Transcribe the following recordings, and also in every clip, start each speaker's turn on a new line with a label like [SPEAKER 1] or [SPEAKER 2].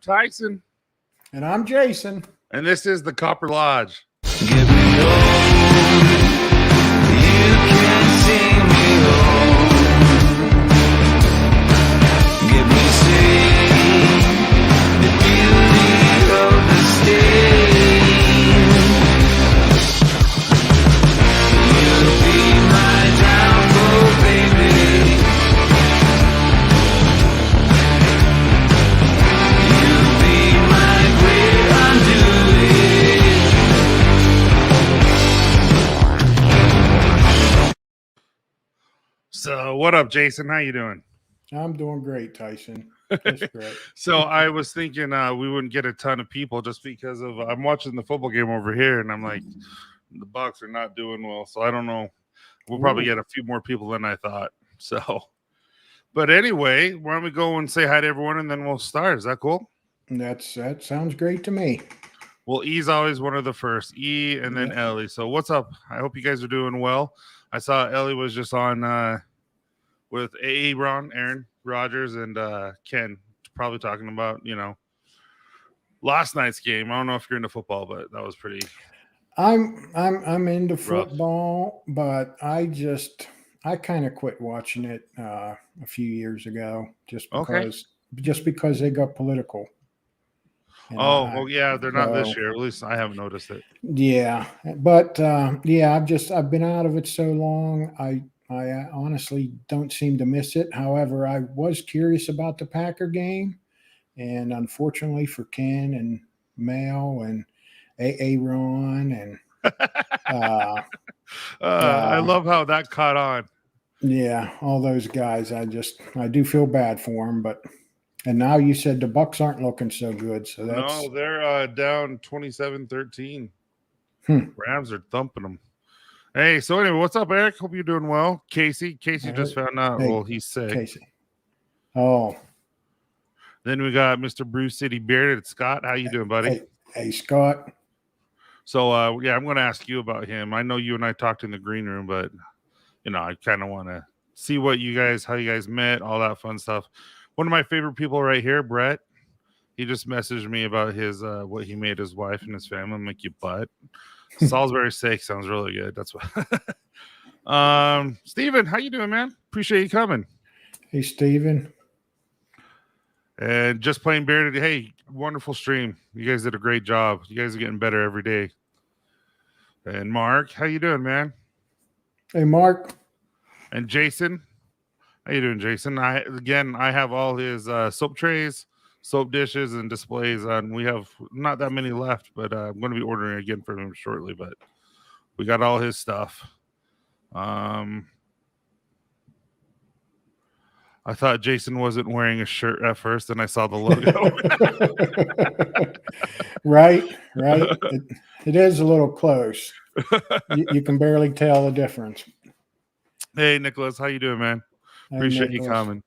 [SPEAKER 1] Tyson.
[SPEAKER 2] And I'm Jason.
[SPEAKER 1] And this is the Copper Lodge.
[SPEAKER 3] Give me home. You can see me home. Give me see the beauty of the state. You'll be my downfall, baby. You'll be my great undoing.
[SPEAKER 1] So what up, Jason? How you doing?
[SPEAKER 2] I'm doing great, Tyson. That's great.
[SPEAKER 1] So I was thinking we wouldn't get a ton of people just because of I'm watching the football game over here, and I'm like, the Bucks are not doing well. So I don't know. We'll probably get a few more people than I thought. So, but anyway, why don't we go and say hi to everyone, and then we'll start. Is that cool?
[SPEAKER 2] That sounds great to me.
[SPEAKER 1] Well, E's always one of the first. E and then Ellie. So what's up? I hope you guys are doing well. I saw Ellie was just on with Aaron Rodgers and Ken, probably talking about, last night's game. I don't know if you're into football, but that was pretty.
[SPEAKER 2] I'm into football, but I kind of quit watching it a few years ago just because they got political.
[SPEAKER 1] And yeah, they're not this year. At least I haven't noticed it.
[SPEAKER 2] Yeah, but I've been out of it so long. I honestly don't seem to miss it. However, I was curious about the Packer game, and unfortunately for Ken and Mel and Aaron and
[SPEAKER 1] I love how that caught on.
[SPEAKER 2] Yeah, all those guys. I do feel bad for them, and now you said the Bucks aren't looking so good. So that's
[SPEAKER 1] they're down 27-13. Rams are thumping them. Hey, so anyway, what's up, Eric? Hope you're doing well. Casey just found out. Hey, well, he's sick. Casey.
[SPEAKER 2] Oh.
[SPEAKER 1] Then we got Mr. Brewcitybearded. Scott, how you doing, buddy?
[SPEAKER 2] Hey, Scott.
[SPEAKER 1] So, I'm going to ask you about him. I know you and I talked in the green room, but, I kind of want to see how you guys met, all that fun stuff. One of my favorite people right here, Brett, he just messaged me about his what he made his wife and his family make you butt. Salisbury steak sounds really good. That's what. Steven, how you doing, man? Appreciate you coming.
[SPEAKER 2] Hey, Steven.
[SPEAKER 1] And Just Plain Bearded. Hey, wonderful stream. You guys did a great job. You guys are getting better every day. And Mark, how you doing, man?
[SPEAKER 2] Hey, Mark.
[SPEAKER 1] And Jason. How you doing, Jason? I have all his soap trays, soap dishes, and displays on. We have not that many left, but I'm going to be ordering again from him shortly. But we got all his stuff. I thought Jason wasn't wearing a shirt at first, and I saw the logo.
[SPEAKER 2] Right. It is a little close. You can barely tell the difference.
[SPEAKER 1] Hey, Nicholas, how you doing, man? Appreciate you coming.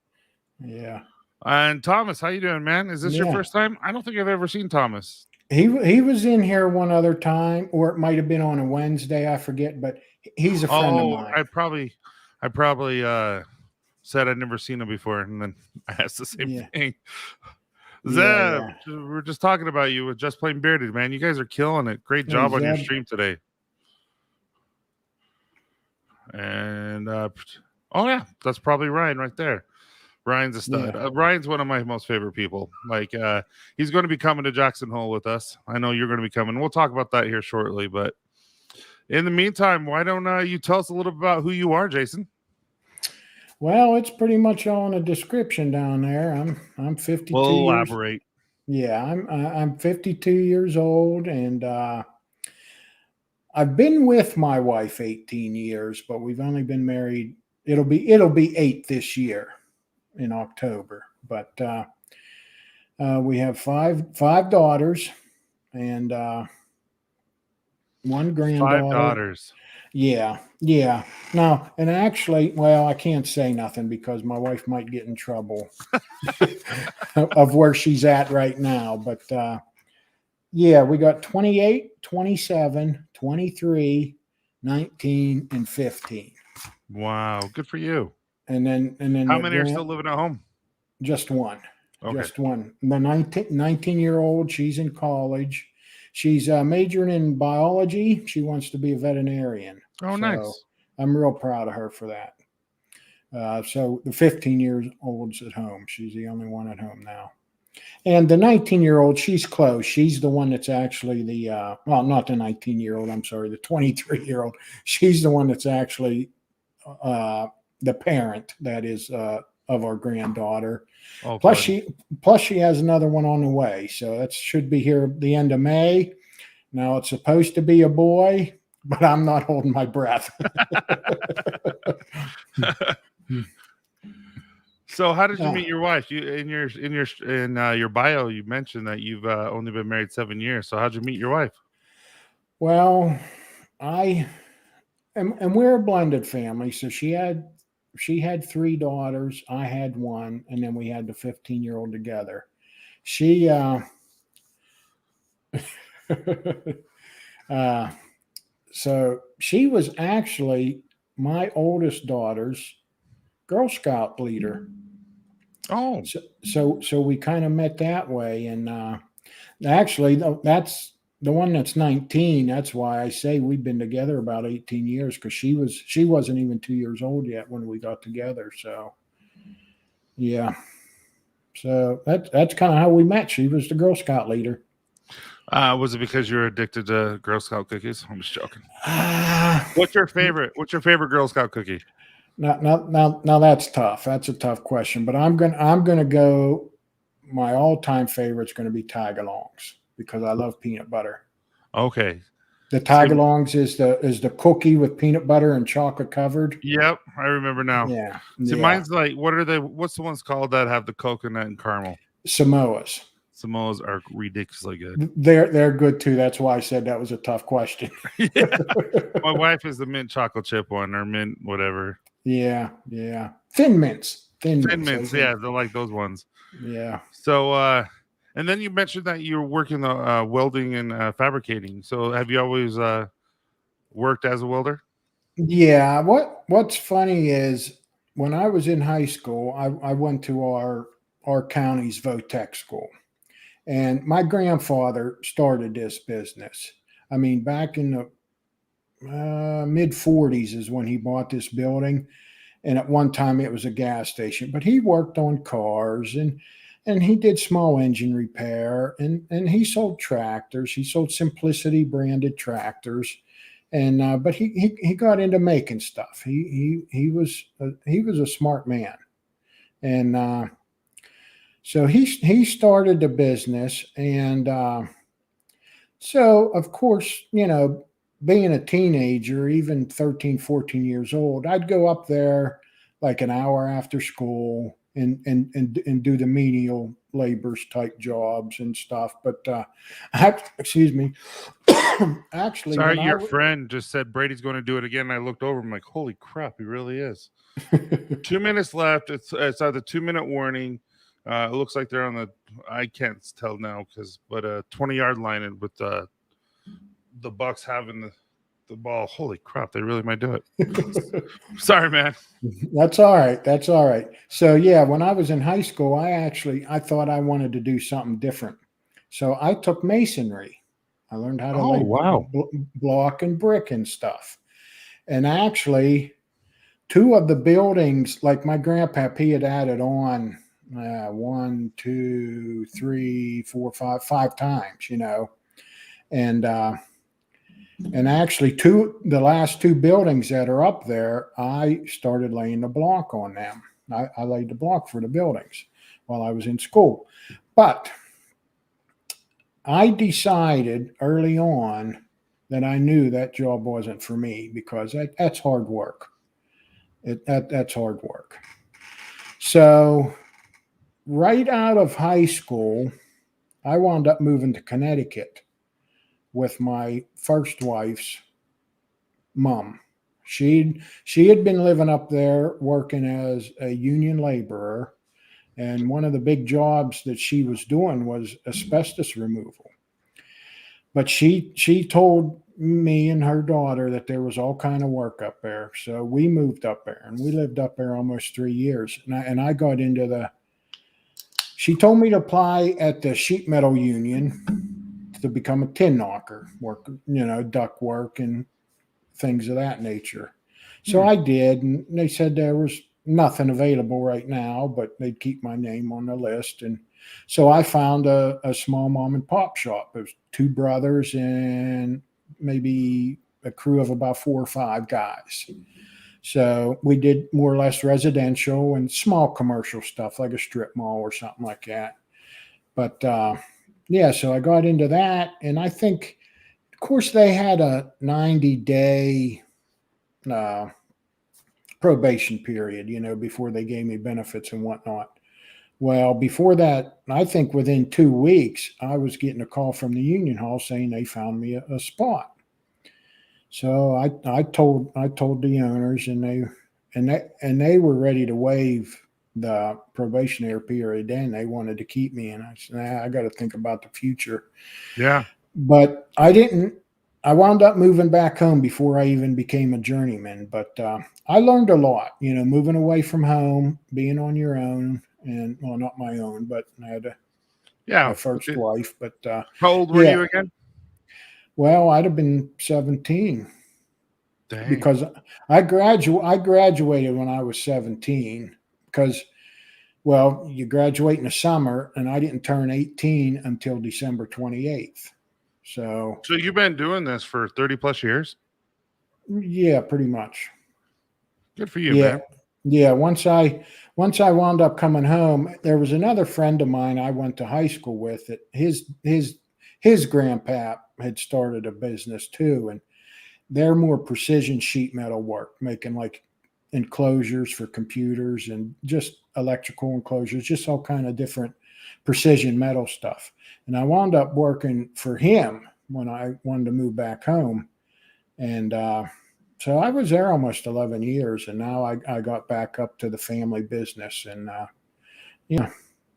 [SPEAKER 2] Yeah.
[SPEAKER 1] And Thomas, how you doing, man? Is this your first time? I don't think I've ever seen Thomas.
[SPEAKER 2] He was in here one other time, or it might have been on a Wednesday. I forget, but he's a friend of mine.
[SPEAKER 1] I probably said I'd never seen him before, and then I asked the same thing. Zeb, we're just talking about you with Just Plain Bearded, man. You guys are killing it. Great job on your stream today. And that's probably Ryan right there. Ryan's a stud. Ryan's one of my most favorite people. Like, he's going to be coming to Jackson Hole with us. I know you're going to be coming. We'll talk about that here shortly. But in the meantime, why don't you tell us a little bit about who you are, Jason?
[SPEAKER 2] Well, it's pretty much all in the description down there. I'm 52.
[SPEAKER 1] We'll elaborate.
[SPEAKER 2] Yeah, I'm 52 years old, and I've been with my wife 18 years, but we've only been married. It'll be 8 this year in October. But we have five daughters and one granddaughter.
[SPEAKER 1] 5 daughters.
[SPEAKER 2] Yeah. No, and actually, well, I can't say nothing because my wife might get in trouble of where she's at right now. But we got 28, 27, 23, 19, and 15.
[SPEAKER 1] Wow, good for you.
[SPEAKER 2] And then
[SPEAKER 1] how many are still living at home?
[SPEAKER 2] Just one.
[SPEAKER 1] Okay.
[SPEAKER 2] Just one. The 19-year-old, she's in college. She's majoring in biology. She wants to be a veterinarian.
[SPEAKER 1] Oh,
[SPEAKER 2] So
[SPEAKER 1] nice.
[SPEAKER 2] I'm real proud of her for that. So the 15-year-old's at home. She's the only one at home now. And the 19-year-old, she's close. She's the one that's actually well, not the 19-year-old, I'm sorry, the 23-year-old. She's the one that's actually the parent, that is, of our granddaughter.
[SPEAKER 1] Oh,
[SPEAKER 2] Plus
[SPEAKER 1] fun.
[SPEAKER 2] she has another one on the way. So that should be here at the end of May. Now it's supposed to be a boy, but I'm not holding my breath.
[SPEAKER 1] So how did you meet your wife? You in your bio, you mentioned that you've only been married 7 years. So how'd you meet your wife?
[SPEAKER 2] Well, and we're a blended family. So she had 3 daughters. I had one, and then we had the 15-year-old together. She so she was actually my oldest daughter's Girl Scout leader.
[SPEAKER 1] Oh,
[SPEAKER 2] So we kind of met that way, and actually that's the one that's 19. That's why I say we've been together about 18 years, because she wasn't even 2 years old yet when we got together. So yeah, so that's kind of how we met. She was the Girl Scout leader.
[SPEAKER 1] was it because you're addicted to Girl Scout cookies? I'm just joking.
[SPEAKER 2] Ah,
[SPEAKER 1] What's your favorite Girl Scout cookie?
[SPEAKER 2] now that's tough. That's a tough question, but I'm gonna go. My all-time favorite's going to be Tagalongs, because I love peanut butter.
[SPEAKER 1] Okay.
[SPEAKER 2] The Tagalongs is the cookie with peanut butter and chocolate covered.
[SPEAKER 1] Yep, I remember now.
[SPEAKER 2] Yeah.
[SPEAKER 1] See, mine's like, what's the ones called that have the coconut and caramel?
[SPEAKER 2] Samoas.
[SPEAKER 1] Samoas are ridiculously good.
[SPEAKER 2] They're good too. That's why I said that was a tough question.
[SPEAKER 1] Yeah. My wife is the mint chocolate chip one, or mint whatever.
[SPEAKER 2] Yeah. Thin mints.
[SPEAKER 1] Thin mints, yeah, they're like those ones.
[SPEAKER 2] Yeah.
[SPEAKER 1] So, and then you mentioned that you're working welding and fabricating. So, have you always worked as a welder?
[SPEAKER 2] Yeah. What's funny is when I was in high school, I went to our county's VOTEC school, and my grandfather started this business. I mean, back in the mid 40s is when he bought this building, and at one time it was a gas station. But he worked on cars, and he did small engine repair, and he sold tractors. He sold Simplicity branded tractors, and but he got into making stuff. He was a smart man, and so he started the business, and so of course, being a teenager, even 13, 14 years old, I'd go up there like an hour after school and do the menial labors type jobs and stuff. But excuse me. Actually,
[SPEAKER 1] sorry, your friend just said Brady's going to do it again. I looked over. I'm like, holy crap, he really is. 2 minutes left. It's at the 2-minute warning. It looks like they're on I can't tell now but 20-yard line, and with the Bucks having the ball. Holy crap, they really might do it. Sorry, man.
[SPEAKER 2] That's all right. So yeah, when I was in high school, I thought I wanted to do something different. So I took masonry. I learned how to lay block and brick and stuff. And actually, 2 of the buildings, like my grandpa, he had added on 1, 2, 3, 4, 5 times, and actually the last 2 buildings that are up there, I started laying the block on them. I laid the block for the buildings while I was in school. But I decided early on that I knew that job wasn't for me, because that's hard work. That's hard work. So right out of high school, I wound up moving to Connecticut with my first wife's mom. She had been living up there working as a union laborer, and one of the big jobs that she was doing was asbestos removal. But she told me and her daughter that there was all kind of work up there. So we moved up there, and we lived up there almost 3 years. And I got into She told me to apply at the sheet metal union to become a tin knocker, work, duct work and things of that nature. So I did, and they said there was nothing available right now, but they'd keep my name on the list. And so I found a small mom and pop shop. It was two brothers and maybe a crew of about 4 or 5 guys. So we did more or less residential and small commercial stuff like a strip mall or something like that. But yeah, so I got into that, and I think, of course, they had a 90-day probation period, before they gave me benefits and whatnot. Well, before that, I think within 2 weeks, I was getting a call from the union hall saying they found me a spot. So I told the owners, and they were ready to waive the probationary period. Then they wanted to keep me, and I said, I got to think about the future.
[SPEAKER 1] Yeah.
[SPEAKER 2] But I didn't. I wound up moving back home before I even became a journeyman. But I learned a lot, moving away from home, being on your own, and well, not my own, but I had my first wife. But
[SPEAKER 1] how old were you again?
[SPEAKER 2] Well, I'd have been 17.
[SPEAKER 1] Dang.
[SPEAKER 2] Because I graduated when I was 17 because, well, you graduate in the summer, and I didn't turn 18 until December 28th. So
[SPEAKER 1] you've been doing this for 30 plus years?
[SPEAKER 2] Yeah, pretty much.
[SPEAKER 1] Good for you, man.
[SPEAKER 2] Yeah. Once I wound up coming home, there was another friend of mine I went to high school with that his grandpap had started a business too, and they're more precision sheet metal work, making like enclosures for computers and just electrical enclosures, just all kind of different precision metal stuff. And I wound up working for him when I wanted to move back home. And so I was there almost 11 years, and now I got back up to the family business. And,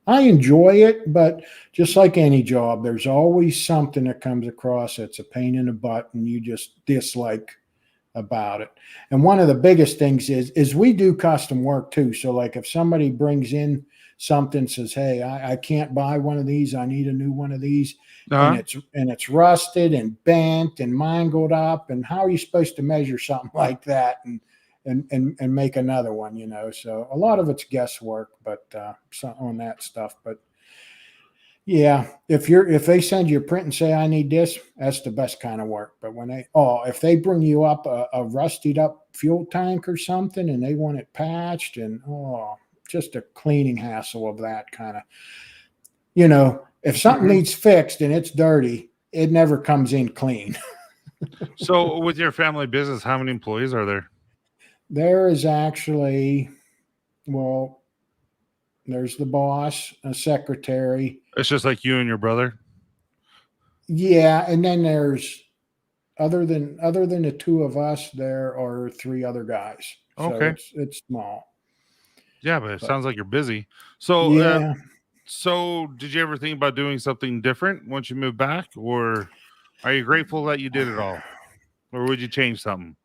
[SPEAKER 2] I enjoy it, but just like any job, there's always something that comes across that's a pain in the butt and you just dislike about it. And one of the biggest things is we do custom work too. So like if somebody brings in something, says, hey, I can't buy one of these, I need a new one of these, and it's rusted and bent and mangled up, and how are you supposed to measure something like that and make another one, So a lot of it's guesswork, but on that stuff. But yeah, if they send you a print and say I need this, that's the best kind of work. But if they bring you up a rusted up fuel tank or something and they want it patched, and just a cleaning hassle of that kind of, if something needs fixed and it's dirty, it never comes in clean.
[SPEAKER 1] So with your family business, how many employees are there?
[SPEAKER 2] There is actually, there's the boss, a secretary.
[SPEAKER 1] It's just like you and your brother?
[SPEAKER 2] Yeah, and then there's other than the two of us, there are 3 other guys.
[SPEAKER 1] Okay.
[SPEAKER 2] So it's small.
[SPEAKER 1] Yeah, but it sounds like you're busy. So
[SPEAKER 2] yeah.
[SPEAKER 1] So did you ever think about doing something different once you moved back, or are you grateful that you did it all? Or would you change something?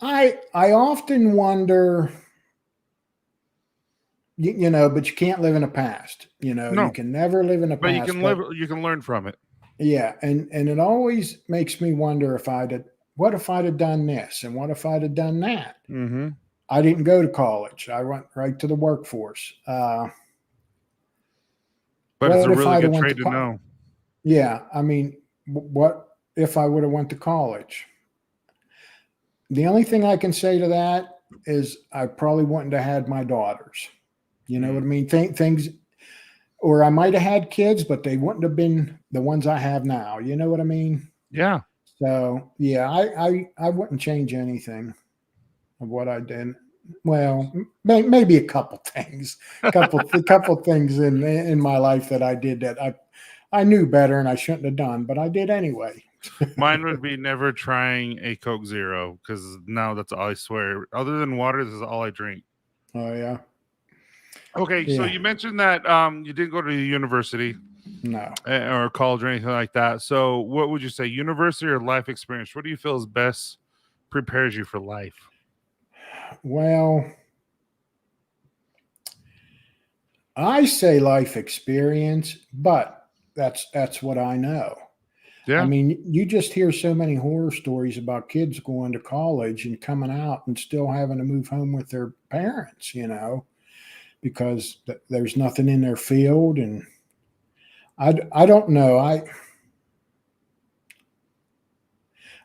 [SPEAKER 2] I often wonder, but you can't live in the past.
[SPEAKER 1] No.
[SPEAKER 2] You can never live in the
[SPEAKER 1] But
[SPEAKER 2] past.
[SPEAKER 1] you can learn from it.
[SPEAKER 2] Yeah, and it always makes me wonder what if I'd have done this, and what if I'd have done that?
[SPEAKER 1] Mm-hmm.
[SPEAKER 2] I didn't go to college. I went right to the workforce.
[SPEAKER 1] But it's a really good trade to know.
[SPEAKER 2] Yeah, I mean, what if I would have went to college? The only thing I can say to that is I probably wouldn't have had my daughters. You know what I mean? Things, or I might have had kids, but they wouldn't have been the ones I have now. You know what I mean?
[SPEAKER 1] Yeah.
[SPEAKER 2] So yeah, I wouldn't change anything of what I did. Well, maybe a couple things, a couple things in my life that I did that I knew better and I shouldn't have done, but I did anyway.
[SPEAKER 1] Mine would be never trying a Coke Zero, because now that's all I swear. Other than water, this is all I drink.
[SPEAKER 2] Oh yeah.
[SPEAKER 1] Okay,
[SPEAKER 2] Yeah.
[SPEAKER 1] so you mentioned that you didn't go to the university,
[SPEAKER 2] No,
[SPEAKER 1] or college or anything like that. So what would you say, university or life experience? What do you feel is best prepares you for life?
[SPEAKER 2] well, I say life experience, but that's what I know. I
[SPEAKER 1] Yeah.
[SPEAKER 2] mean, you just hear so many horror stories about kids going to college and coming out and still having to move home with their parents, because there's nothing in their field. And I don't know. I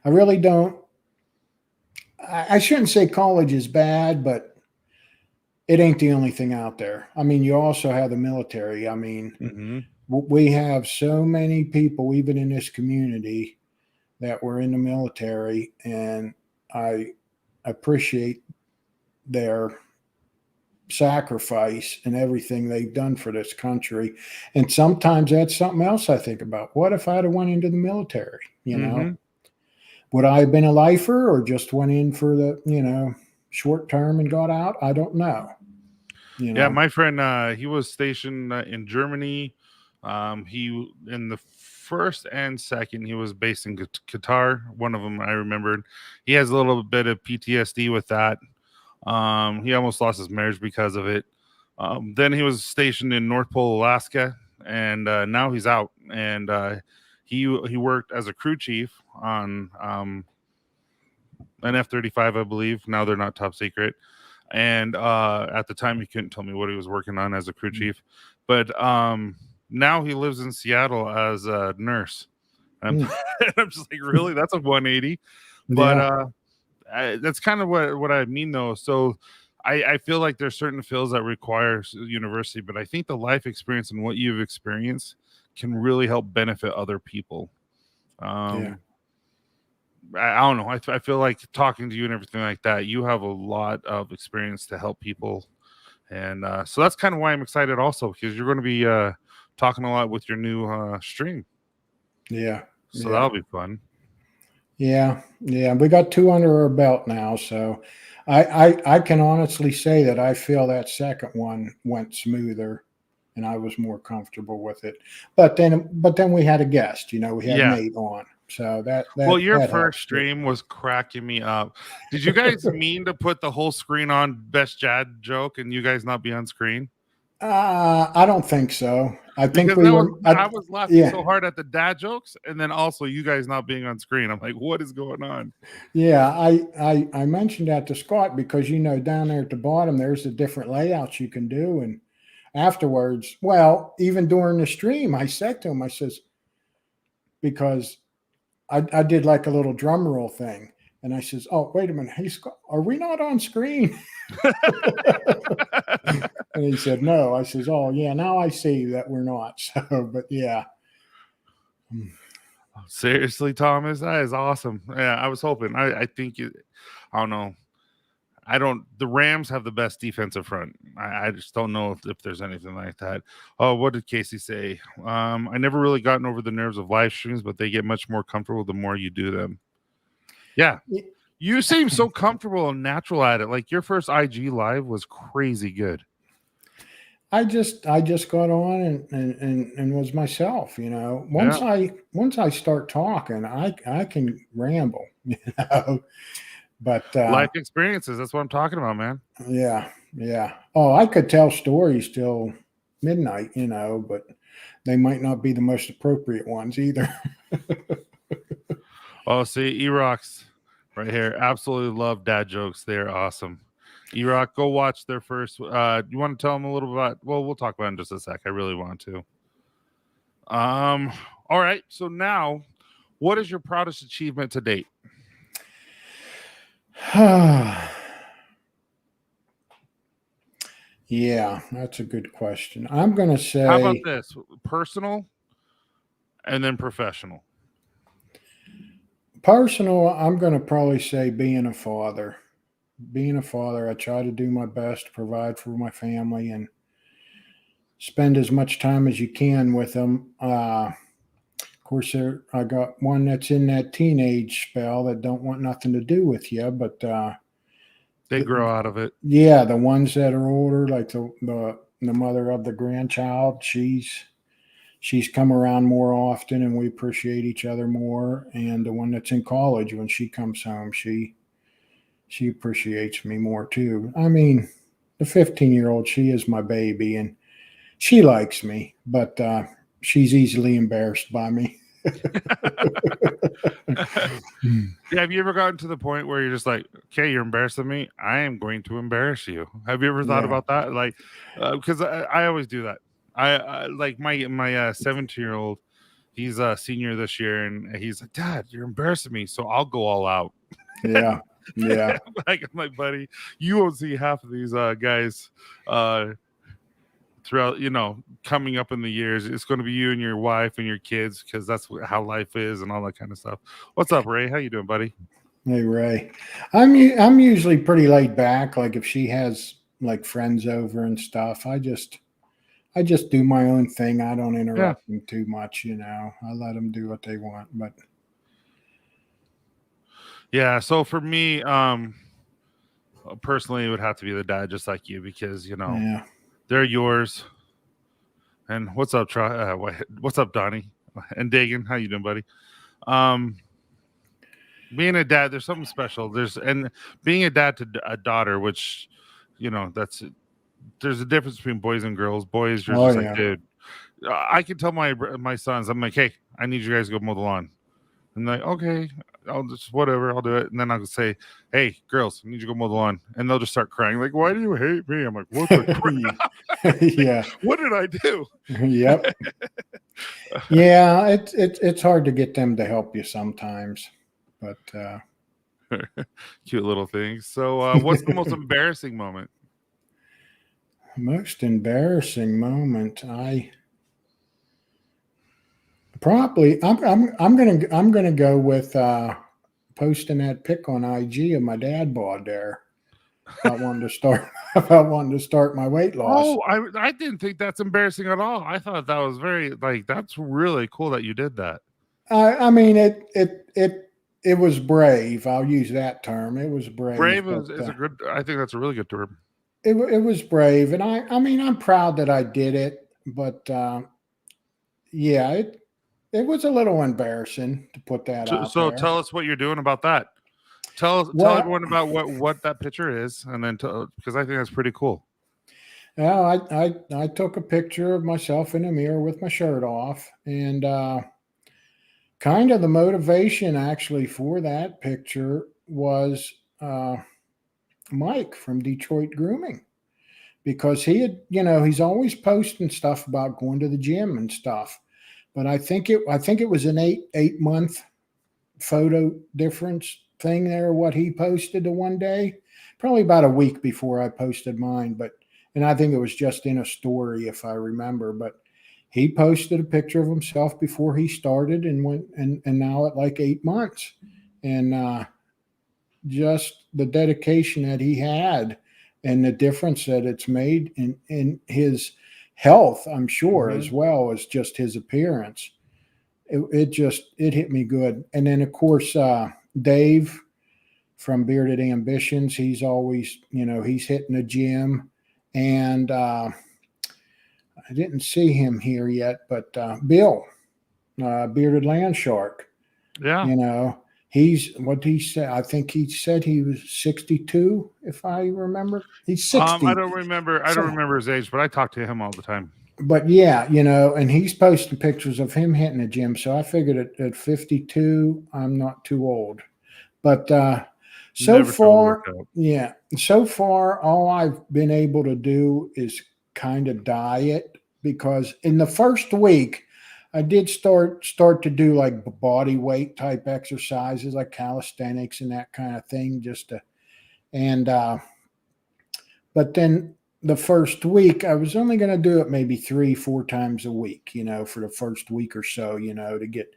[SPEAKER 2] really don't. I shouldn't say college is bad, but it ain't the only thing out there. I mean, you also have the military. I mean,
[SPEAKER 1] Hmm.
[SPEAKER 2] we have so many people, even in this community, that were in the military, and I appreciate their sacrifice and everything they've done for this country. And sometimes that's something else I think about. What if I'd have went into the military?
[SPEAKER 1] Hmm.
[SPEAKER 2] Would I have been a lifer or just went in for the short term and got out? I don't know.
[SPEAKER 1] Yeah, my friend, he was stationed in Germany. He in the first and second, he was based in Qatar. One of them I remembered. He has a little bit of PTSD with that. He almost lost his marriage because of it. Then he was stationed in North Pole, Alaska, and now he's out. And he worked as a crew chief on an F-35, I believe. Now they're not top secret. And at the time, he couldn't tell me what he was working on as a crew chief. But now he lives in Seattle as a nurse. I'm, I'm just like, really? That's a 180. But
[SPEAKER 2] Yeah.
[SPEAKER 1] that's kind of what I mean, though. So I feel like there's certain fields that require university, but I think the life experience and what you've experienced can really help benefit other people.
[SPEAKER 2] Yeah.
[SPEAKER 1] I don't know. I feel like talking to you and everything like that, you have a lot of experience to help people. And so that's kind of why I'm excited also, because you're going to be talking a lot with your new stream.
[SPEAKER 2] Yeah.
[SPEAKER 1] So
[SPEAKER 2] Yeah.
[SPEAKER 1] that'll be fun.
[SPEAKER 2] Yeah. Yeah. We got two under our belt now. So I can honestly say that I feel that second one went smoother and I was more comfortable with it. But then we had a guest, we had
[SPEAKER 1] Yeah.
[SPEAKER 2] Nate on. So that
[SPEAKER 1] Well,
[SPEAKER 2] that
[SPEAKER 1] your
[SPEAKER 2] that
[SPEAKER 1] first
[SPEAKER 2] helps too.
[SPEAKER 1] stream was cracking me up. Did you guys mean to put the whole screen on best Jad joke and you guys not be on screen?
[SPEAKER 2] I don't think so. I think
[SPEAKER 1] Because
[SPEAKER 2] we were.
[SPEAKER 1] I was laughing
[SPEAKER 2] Yeah,
[SPEAKER 1] so hard at the dad jokes, and then also you guys not being on screen. I'm like, what is going on?
[SPEAKER 2] yeah. I mentioned that to Scott because down there at the bottom there's the different layouts you can do, and afterwards, well, even during the stream, I said to him, I says because I did like a little drum roll thing, and I says, oh wait a minute, hey Scott, are we not on screen? And he said no. I says, oh yeah, now I see that we're not. So, but yeah.
[SPEAKER 1] Seriously, Thomas, that is awesome. Yeah, I was hoping. I think it. I don't know. I don't. The Rams have the best defensive front. I just don't know if there's anything like that. Oh, what did Casey say? I never really gotten over the nerves of live streams, but they get much more comfortable the more you do them. Yeah, you seem so comfortable and natural at it. Like your first IG live was crazy good.
[SPEAKER 2] I just got on and was myself,
[SPEAKER 1] Yeah,
[SPEAKER 2] Once I start talking, I can ramble, But
[SPEAKER 1] life experiences. That's what I'm talking about, man.
[SPEAKER 2] yeah, yeah. Oh, I could tell stories till midnight, but they might not be the most appropriate ones either.
[SPEAKER 1] Oh, see, E-Rocks right here. Absolutely love dad jokes. They're awesome. E-Rock, go watch their first. You want to tell them a little about? Well, we'll talk about it in just a sec. I really want to. All right. So now, what is your proudest achievement to date?
[SPEAKER 2] Yeah, that's a good question. I'm going to
[SPEAKER 1] How about
[SPEAKER 2] say
[SPEAKER 1] this? Personal and then professional.
[SPEAKER 2] personal. I'm going to probably say being a father. Being a father, I try to do my best to provide for my family and spend as much time as you can with them. Of course, I got one that's in that teenage spell that don't want nothing to do with you, but
[SPEAKER 1] They grow out of it.
[SPEAKER 2] yeah, the ones that are older, like the mother of the grandchild, she's come around more often, and we appreciate each other more. And the one that's in college, when she comes home, she appreciates me more too. I mean, the 15-year-old, she is my baby, and She likes me, but she's easily embarrassed by me.
[SPEAKER 1] Yeah, have you ever gotten to the point where you're just like, okay, you're embarrassing me. I am going to embarrass you. Have you ever thought
[SPEAKER 2] Yeah.
[SPEAKER 1] about that? Like, because I always do that. I like my 17-year-old. He's a senior this year, and he's like, Dad, you're embarrassing me, so I'll go all out.
[SPEAKER 2] Yeah. Yeah.
[SPEAKER 1] Like, I'm like, buddy, you won't see half of these guys throughout, coming up in the years. It's going to be you and your wife and your kids, because that's how life is and all that kind of stuff. What's up, Ray? How you doing, buddy?
[SPEAKER 2] Hey, Ray. I'm usually pretty laid back. Like if she has like friends over and stuff, I just do my own thing. I don't interrupt them too much, I let them do what they want. But
[SPEAKER 1] yeah, so for me, personally, it would have to be the dad, just like you, because
[SPEAKER 2] yeah.
[SPEAKER 1] they're yours. And what's up, what's up, Donnie and Dagan? How you doing, buddy? Being a dad, there's something special. And being a dad to a daughter, which there's a difference between boys and girls. Boys, you're just like, dude. I can tell my sons, I'm like, hey, I need you guys to go mow the lawn. And they're like, okay, I'll just whatever, I'll do it. And then I'll say, hey, girls, I need you to go mow the lawn. And they'll just start crying, like, why do you hate me? I'm like, what the crap?
[SPEAKER 2] Yeah.
[SPEAKER 1] What did I do?
[SPEAKER 2] Yep. Yeah, it's hard to get them to help you sometimes, but
[SPEAKER 1] cute little things. So what's the most embarrassing moment?
[SPEAKER 2] Most embarrassing moment, probably I'm gonna go with posting that pic on IG of my dad bod there. About wanting to start my weight loss.
[SPEAKER 1] Oh, I didn't think that's embarrassing at all. I thought that was that's really cool that you did that.
[SPEAKER 2] I mean it was brave. I'll use that term. It was brave.
[SPEAKER 1] Brave is a good. I think that's a really good term.
[SPEAKER 2] It was brave, and I mean I'm proud that I did it, but yeah, it was a little embarrassing to put that out
[SPEAKER 1] so
[SPEAKER 2] there.
[SPEAKER 1] Tell us what you're doing about that. Tell everyone about what that picture is, and then because I think that's pretty cool.
[SPEAKER 2] Well, I took a picture of myself in the mirror with my shirt off, and kind of the motivation actually for that picture was Mike from Detroit Grooming, because he had, he's always posting stuff about going to the gym and stuff, but I think it was an 8-month photo difference thing there, what he posted the one day, probably about a week before I posted mine, and I think it was just in a story if I remember, but he posted a picture of himself before he started and went and now at like 8 months, and just the dedication that he had and the difference that it's made in his health, I'm sure, as well as just his appearance. It hit me good. And then of course, Dave from Bearded Ambitions, he's always, he's hitting the gym, and I didn't see him here yet, but Bill, Bearded Land Shark, he's what he said. I think he said he was 62, if I remember. He's 60.
[SPEAKER 1] I don't remember his age, but I talk to him all the time.
[SPEAKER 2] But yeah, and he's posting pictures of him hitting the gym. So I figured at 52, I'm not too old. But so far, all I've been able to do is kind of diet, because in the first week, I did start to do like body weight type exercises, like calisthenics and that kind of thing, but then the first week I was only going to do it maybe 3-4 times a week, for the first week or so, to get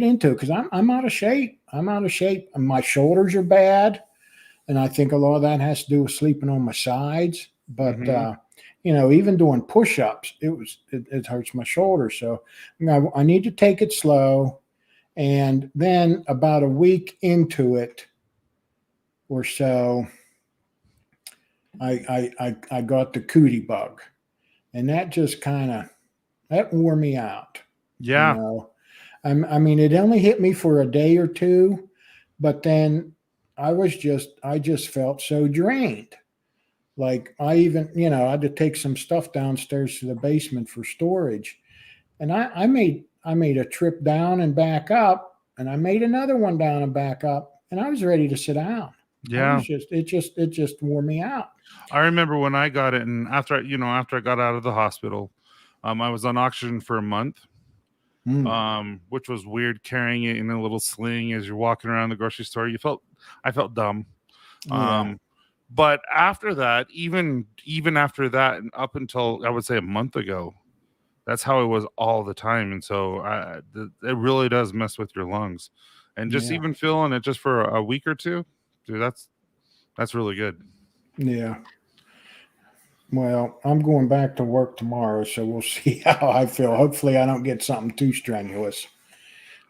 [SPEAKER 2] into it, because I'm out of shape. I'm out of shape, and my shoulders are bad, and I think a lot of that has to do with sleeping on my sides. But even doing push-ups, it hurts my shoulders. So I need to take it slow. And then about a week into it or so, I got the cootie bug, and that just that wore me out.
[SPEAKER 1] Yeah.
[SPEAKER 2] I mean, it only hit me for a day or two, but then I just felt so drained. Like I even, I had to take some stuff downstairs to the basement for storage. And I made a trip down and back up, and I made another one down and back up, and I was ready to sit down.
[SPEAKER 1] Yeah.
[SPEAKER 2] It just wore me out.
[SPEAKER 1] I remember when I got it, and after I got out of the hospital, I was on oxygen for a month, which was weird, carrying it in a little sling as you're walking around the grocery store. I felt dumb.
[SPEAKER 2] Yeah.
[SPEAKER 1] But after that, even after that, and up until I would say a month ago, that's how it was all the time. And so it really does mess with your lungs, and just
[SPEAKER 2] Yeah.
[SPEAKER 1] even feeling it just for a week or two, dude, that's really good.
[SPEAKER 2] Yeah. Well, I'm going back to work tomorrow, so we'll see how I feel. Hopefully, I don't get something too strenuous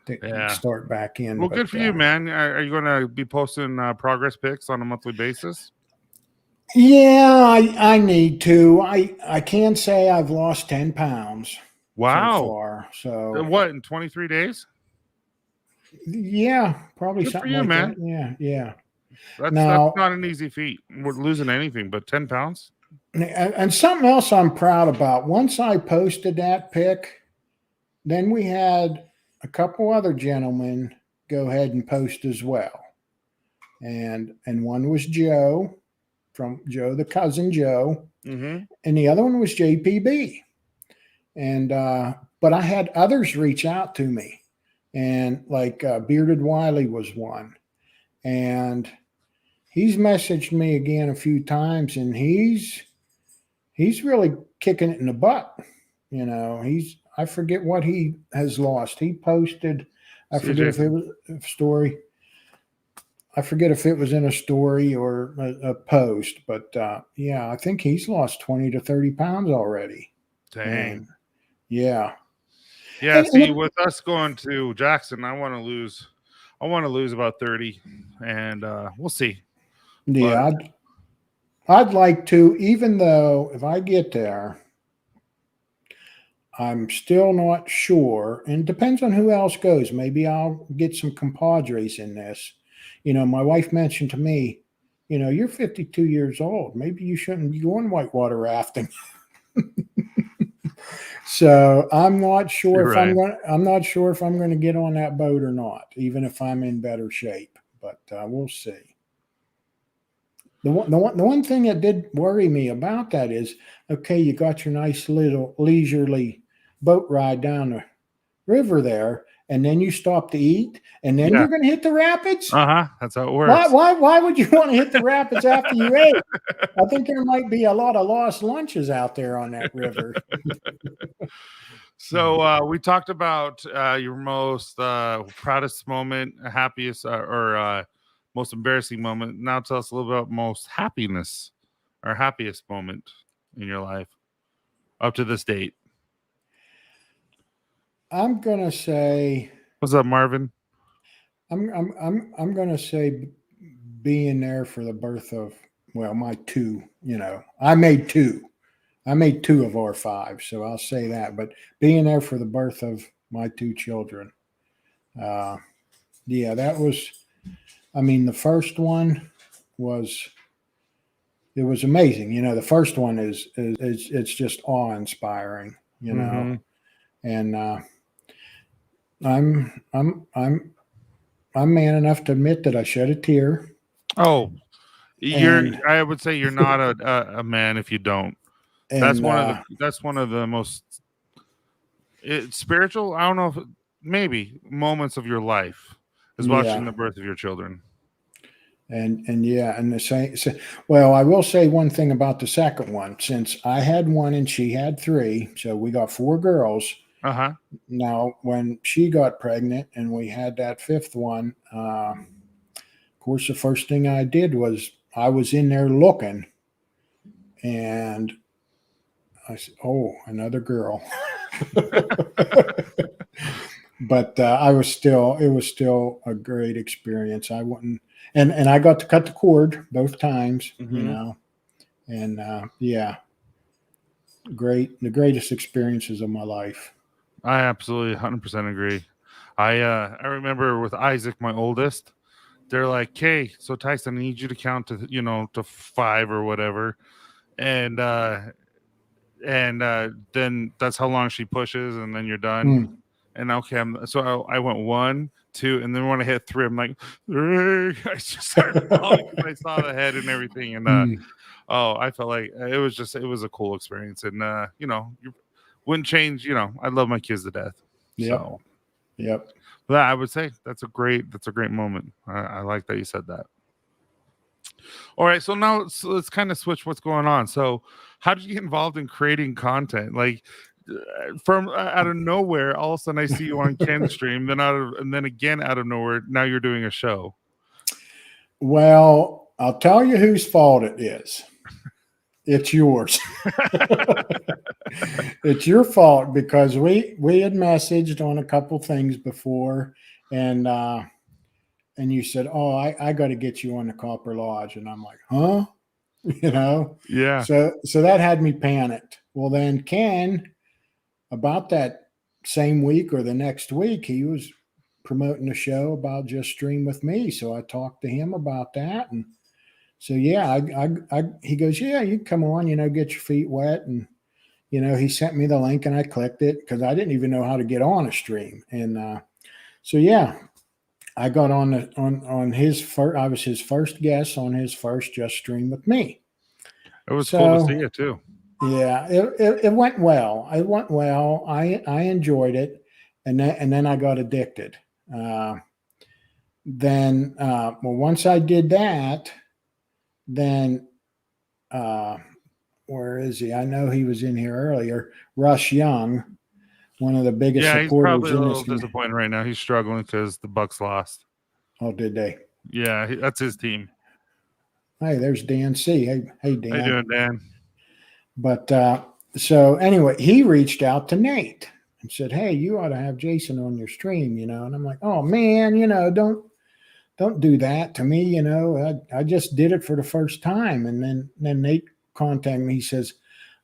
[SPEAKER 2] to
[SPEAKER 1] Yeah.
[SPEAKER 2] start back in.
[SPEAKER 1] Well,
[SPEAKER 2] but,
[SPEAKER 1] good for you, man. Are you going to be posting progress pics on a monthly basis?
[SPEAKER 2] Yeah, I need to. I can say I've lost 10 pounds
[SPEAKER 1] Wow.
[SPEAKER 2] so far. So
[SPEAKER 1] What, in 23 days?
[SPEAKER 2] yeah, probably
[SPEAKER 1] Good for
[SPEAKER 2] something
[SPEAKER 1] you,
[SPEAKER 2] like
[SPEAKER 1] man.
[SPEAKER 2] that. Yeah.
[SPEAKER 1] That's
[SPEAKER 2] Now,
[SPEAKER 1] not an easy feat. We're losing anything but 10 pounds.
[SPEAKER 2] and something else I'm proud about. Once I posted that pic, then we had a couple other gentlemen go ahead and post as well. And one was Joe, from Joe, the cousin Joe,
[SPEAKER 1] Mm-hmm.
[SPEAKER 2] and the other one was JPB. And but I had others reach out to me, and like Bearded Wiley was one, and he's messaged me again a few times, and he's really kicking it in the butt. I forget what he has lost. He posted, I
[SPEAKER 1] See you,
[SPEAKER 2] forget if it
[SPEAKER 1] Jason.
[SPEAKER 2] was a story. I forget if it was in a story or a post, but yeah, I think he's lost 20 to 30 pounds already.
[SPEAKER 1] Dang.
[SPEAKER 2] And yeah.
[SPEAKER 1] Yeah,
[SPEAKER 2] And
[SPEAKER 1] see, with us going to Jackson, I want to lose about 30, and we'll see.
[SPEAKER 2] yeah, I'd like to, even though if I get there, I'm still not sure, and it depends on who else goes. Maybe I'll get some compadres in this. My wife mentioned to me, you're 52 years old. Maybe you shouldn't be going whitewater rafting. So I'm not sure
[SPEAKER 1] You're
[SPEAKER 2] if
[SPEAKER 1] right.
[SPEAKER 2] I'm not sure if I'm going to get on that boat or not, even if I'm in better shape. But we'll see. The one thing that did worry me about that is, okay, you got your nice little leisurely boat ride down the river there, and then you stop to eat, and then
[SPEAKER 1] Yeah.
[SPEAKER 2] you're going to hit the rapids.
[SPEAKER 1] That's how it works.
[SPEAKER 2] Why would you want to hit the rapids after you ate? I think there might be a lot of lost lunches out there on that river.
[SPEAKER 1] So we talked about your most proudest moment, happiest, or most embarrassing moment. Now tell us a little bit about most happiness or happiest moment in your life up to this date.
[SPEAKER 2] I'm gonna say
[SPEAKER 1] What's up, Marvin?
[SPEAKER 2] I'm gonna say being there for the birth of my two. I made two of our five, so I'll say that. But being there for the birth of my two children, yeah, that was. I mean, the first one was amazing. The first one is it's just awe inspiring.
[SPEAKER 1] Mhm.
[SPEAKER 2] And I'm man enough to admit that I shed a tear.
[SPEAKER 1] Oh,
[SPEAKER 2] And
[SPEAKER 1] I would say you're not a man if you don't. That's one of the most spiritual. I don't know if maybe moments of your life is watching the birth of your children.
[SPEAKER 2] And yeah, and the same. Well, I will say one thing about the second one. Since I had one and she had three, so we got four girls.
[SPEAKER 1] Uh-huh.
[SPEAKER 2] Now, when she got pregnant and we had that fifth one, of course, the first thing I did was I was in there looking, and I said, "Oh, another girl." But it was still a great experience. I wouldn't, and I got to cut the cord both times, and yeah, the greatest experiences of my life.
[SPEAKER 1] I absolutely 100% agree. I remember with Isaac, my oldest, they're like, "Okay, so Tyson, I need you to count to to 5 or whatever," and then that's how long she pushes, and then you're done.
[SPEAKER 2] Mm.
[SPEAKER 1] And okay, so I went 1, 2, and then when I hit 3, I'm like, I just started falling because I saw the head and everything, and
[SPEAKER 2] Mm.
[SPEAKER 1] I felt like it was a cool experience, and you wouldn't change. I love my kids to death,
[SPEAKER 2] Yep.
[SPEAKER 1] so.
[SPEAKER 2] Yep.
[SPEAKER 1] But I would say that's a great moment. I like that you said that. All right, so now let's kind of switch what's going on. So, how did you get involved in creating content? Like from out of nowhere, all of a sudden I see you on Ken's stream, and then again out of nowhere, now you're doing a show.
[SPEAKER 2] Well, I'll tell you whose fault it is. It's yours. It's your fault because we had messaged on a couple things before, and you said, "Oh, I got to get you on the Copper Lodge," and I'm like, "Huh?"
[SPEAKER 1] Yeah.
[SPEAKER 2] So that had me panicked. Well, then Ken, about that same week or the next week, he was promoting a show about Just Stream with Me. So I talked to him about that, and so yeah, he goes, "Yeah, you can come on, get your feet wet," and he sent me the link, and I clicked it because I didn't even know how to get on a stream, and so yeah. I got on his first. I was his first guest on his first Just Stream with Me.
[SPEAKER 1] It was cool to see it too.
[SPEAKER 2] Yeah, it went well. It went well. I enjoyed it, and then I got addicted. Once I did that, then where is he? I know he was in here earlier. Russ Young, one of the biggest
[SPEAKER 1] Yeah, he's
[SPEAKER 2] supporters
[SPEAKER 1] probably a
[SPEAKER 2] in
[SPEAKER 1] little
[SPEAKER 2] this.
[SPEAKER 1] disappointed right now. He's struggling because the Bucks lost.
[SPEAKER 2] Oh, did they?
[SPEAKER 1] Yeah, that's his team.
[SPEAKER 2] Hey, there's Dan C. Hey, Dan.
[SPEAKER 1] How you doing, Dan?
[SPEAKER 2] But so anyway, he reached out to Nate and said, "Hey, you ought to have Jason on your stream," And I'm like, "Oh man, don't do that to me, I just did it for the first time." And then Nate contacted me. He says,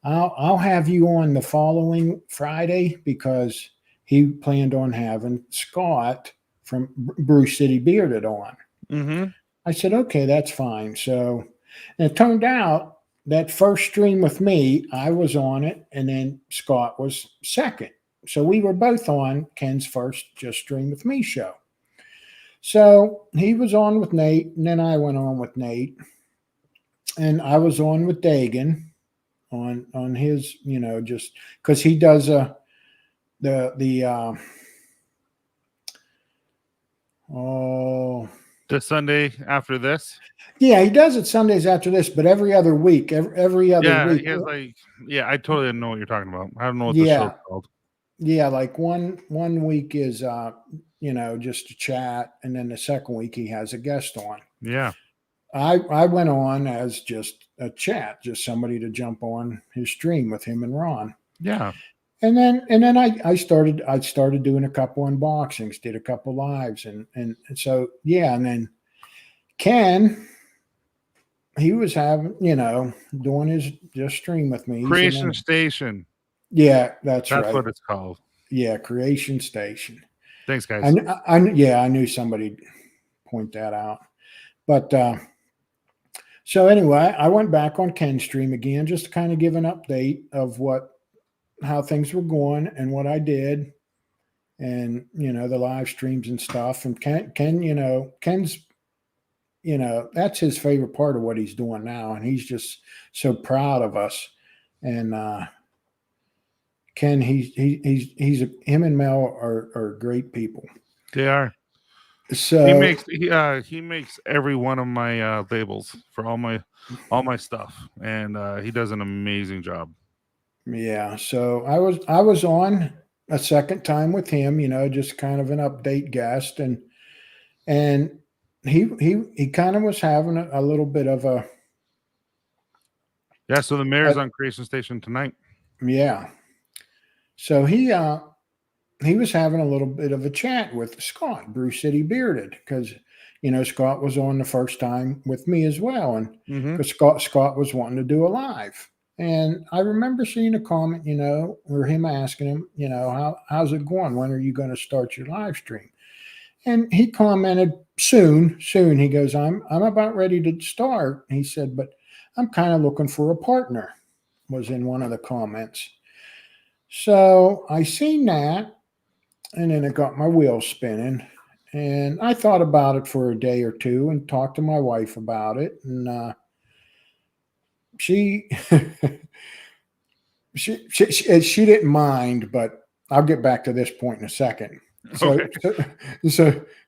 [SPEAKER 2] I'll have you on the following Friday because he planned on having Scott from Brewcitybearded on.
[SPEAKER 1] Mm-hmm.
[SPEAKER 2] I said, okay, that's fine. So and it turned out that first stream with me, I was on it, and then Scott was second. So we were both on Ken's first Just Stream with Me show. So he was on with Nate, and then I went on with Nate, and I was on with Dagan on his, just because he does the
[SPEAKER 1] Sunday after this.
[SPEAKER 2] Yeah, he does it Sundays after this, but every other week, every other week.
[SPEAKER 1] He has I totally know what you're talking about. I don't know what
[SPEAKER 2] the
[SPEAKER 1] show's called.
[SPEAKER 2] Yeah, like one week is just a chat, and then the second week he has a guest on.
[SPEAKER 1] Yeah.
[SPEAKER 2] I went on as just a chat, just somebody to jump on his stream with him and Ron.
[SPEAKER 1] Yeah.
[SPEAKER 2] And then I started doing a couple unboxings, did a couple lives, and so yeah, and then Ken, he was having, doing his Just Stream with Me.
[SPEAKER 1] Creation Station.
[SPEAKER 2] Yeah, that's right.
[SPEAKER 1] That's what it's called.
[SPEAKER 2] Yeah, Creation Station.
[SPEAKER 1] Thanks, guys.
[SPEAKER 2] I knew somebody'd point that out. But so anyway, I went back on Ken's stream again just to kind of give an update of how things were going and what I did, and the live streams and stuff. And Ken, Ken's, that's his favorite part of what he's doing now, and he's just so proud of us. And Ken, him and Mel are great people.
[SPEAKER 1] They are.
[SPEAKER 2] So
[SPEAKER 1] he makes every one of my labels for all my stuff, and he does an amazing job.
[SPEAKER 2] Yeah, so I was on a second time with him, just kind of an update guest, and he kind of was having a little bit of a
[SPEAKER 1] So the mayor's on Creation Station tonight.
[SPEAKER 2] Yeah, so he was having a little bit of a chat with Scott, Brewcitybearded, because Scott was on the first time with me as well, and because Scott was wanting to do a live, and I remember seeing a comment, or him asking him, how's it going? When are you going to start your live stream? And he commented soon. He goes, I'm about ready to start. He said, but I'm kind of looking for a partner, was in one of the comments. So I seen that, and then it got my wheels spinning. And I thought about it for a day or two and talked to my wife about it. And she, she didn't mind, but I'll get back to this point in a second. So,
[SPEAKER 1] Okay.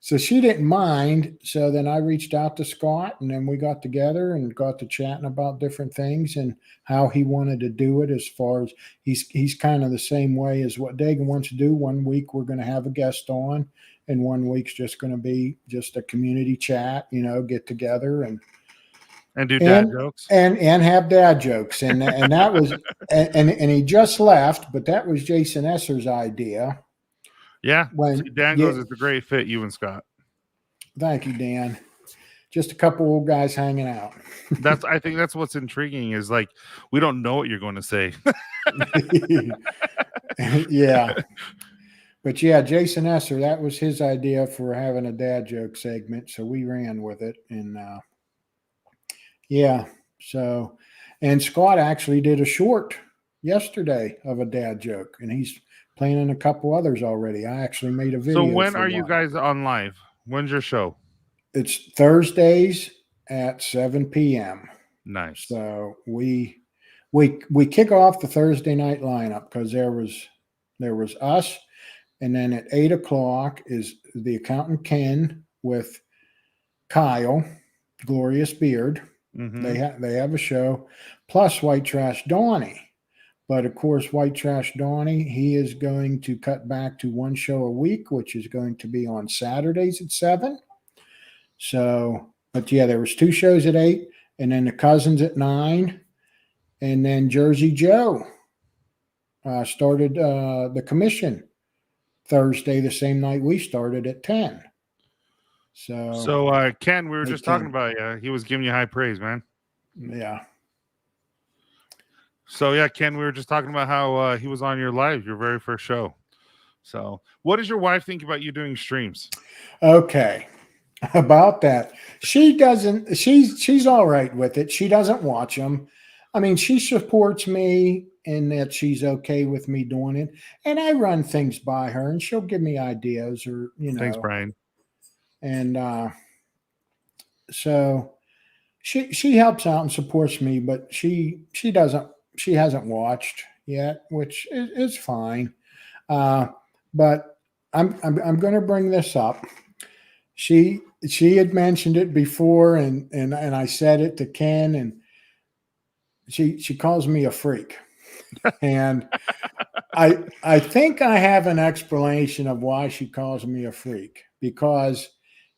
[SPEAKER 2] so she didn't mind. So then I reached out to Scott, and then we got together and got to chatting about different things and how he wanted to do it. As far as he's kind of the same way as what Dagan wants to do. 1 week we're going to have a guest on, and 1 week's just going to be just a community chat, get together and
[SPEAKER 1] do dad jokes
[SPEAKER 2] and have dad jokes. And that was and he just left, but that was Jason Esser's idea.
[SPEAKER 1] Yeah.
[SPEAKER 2] When
[SPEAKER 1] Dan goes, it's a great fit, you and Scott.
[SPEAKER 2] Thank you, Dan. Just a couple old guys hanging out.
[SPEAKER 1] I think that's what's intriguing is like, we don't know what you're going to say.
[SPEAKER 2] Yeah. But yeah, Jason Esser, that was his idea for having a dad joke segment. So we ran with it. And yeah. So, and Scott actually did a short yesterday of a dad joke, and he's planning a couple others already. I actually made a video.
[SPEAKER 1] So when are you guys on live? When's your show?
[SPEAKER 2] It's Thursdays at 7 p.m.
[SPEAKER 1] Nice.
[SPEAKER 2] So we kick off the Thursday night lineup because there was us, and then at 8 o'clock is the accountant Ken with Kyle, Glorious Beard.
[SPEAKER 1] Mm-hmm.
[SPEAKER 2] They have a show, plus White Trash Donnie. But of course, White Trash Donnie, he is going to cut back to one show a week, which is going to be on Saturdays at 7. So, but yeah, there was 2 shows at 8, and then the Cousins at 9, and then Jersey Joe started the commission Thursday, the same night we started at 10. So
[SPEAKER 1] Ken, we were just talking about you. He was giving you high praise, man.
[SPEAKER 2] Yeah.
[SPEAKER 1] So yeah, Ken, we were just talking about how he was on your very first show. So what does your wife think about you doing streams?
[SPEAKER 2] Okay. About that. She doesn't, she's all right with it. She doesn't watch them. I mean, she supports me in that she's okay with me doing it. And I run things by her, and she'll give me ideas or,
[SPEAKER 1] Thanks, Brian.
[SPEAKER 2] And so she helps out and supports me, but she hasn't watched yet, which is fine. But I'm going to bring this up. She had mentioned it before, and I said it to Ken, and she calls me a freak. And I think I have an explanation of why she calls me a freak, because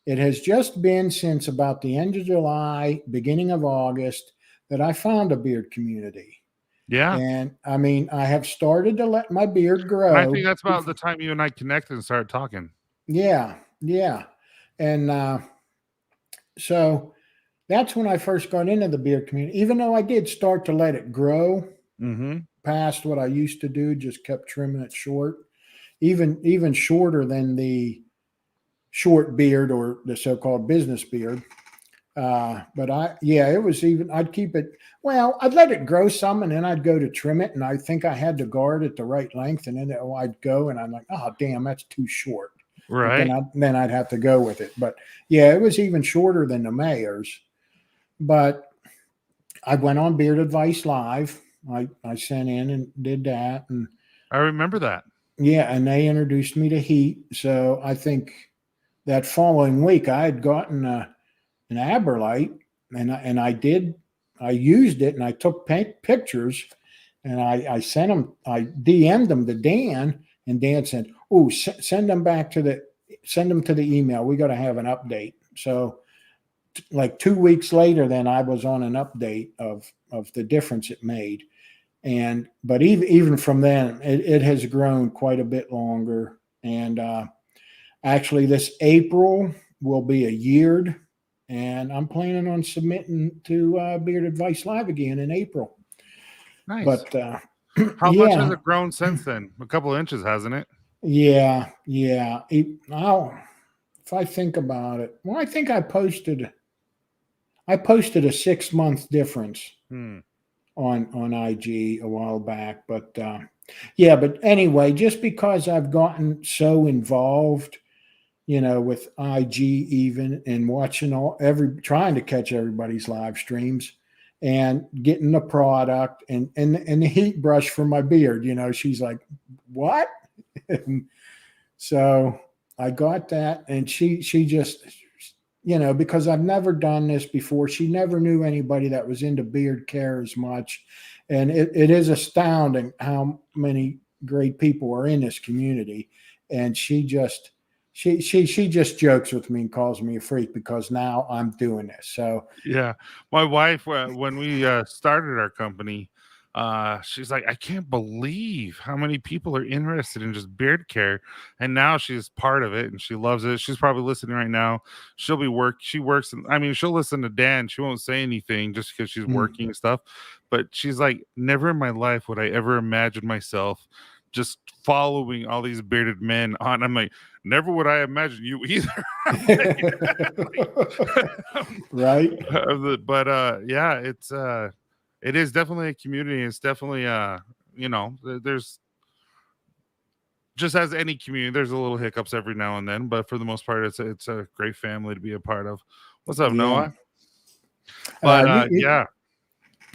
[SPEAKER 2] it has just been since about the end of July, beginning of August, that I found a beard community.
[SPEAKER 1] Yeah.
[SPEAKER 2] And I mean, I have started to let my beard grow.
[SPEAKER 1] And I think that's about the time you and I connected and started talking.
[SPEAKER 2] Yeah. Yeah. And so that's when I first got into the beard community, even though I did start to let it grow past what I used to do, just kept trimming it short, even shorter than the short beard or the so-called business beard. But it was I'd keep it, I'd let it grow some, and then I'd go to trim it. And I think I had the guard at the right length, and then I'd go and I'm like, oh, damn, that's too short.
[SPEAKER 1] Right.
[SPEAKER 2] Then I'd have to go with it. But yeah, it was even shorter than the mayor's. But I went on Beard Advice Live. I sent in and did that. And
[SPEAKER 1] I remember that.
[SPEAKER 2] Yeah. And they introduced me to heat. So I think that following week I had gotten an Aberlite, and I used it, and I took pictures, and I sent them, I DM'd them to Dan, and Dan said, oh, send them to the email. We got to have an update. So like 2 weeks later, then I was on an update of the difference it made. But even from then, it has grown quite a bit longer. And actually this April will be a year, and I'm planning on submitting to Beard Advice Live again in April.
[SPEAKER 1] Nice.
[SPEAKER 2] But
[SPEAKER 1] how much has it grown since then? A couple of inches, hasn't it?
[SPEAKER 2] Yeah. if I think about it, well, I think I posted a 6-month difference
[SPEAKER 1] Hmm.
[SPEAKER 2] on IG a while back, but yeah, but anyway, just because I've gotten so involved, with IG even and watching trying to catch everybody's live streams and getting the product and the heat brush for my beard, she's like, what? So I got that, and she just, because I've never done this before. She never knew anybody that was into beard care as much, and it is astounding how many great people are in this community. And she just jokes with me and calls me a freak because now I'm doing this. So
[SPEAKER 1] Yeah, my wife, when we started our company, she's like, I can't believe how many people are interested in just beard care, and now she's part of it and she loves it. She's probably listening right now. She works, I mean, she'll listen to Dan. She won't say anything just because she's working and stuff. But she's like, never in my life would I ever imagine myself just following all these bearded men on. I'm like, never would I imagine you either.
[SPEAKER 2] right.
[SPEAKER 1] But yeah, it is definitely a community. It's definitely there's, just as any community, there's a little hiccups every now and then, but for the most part, it's a great family to be a part of. What's up,
[SPEAKER 2] Yeah.
[SPEAKER 1] Noah? But yeah,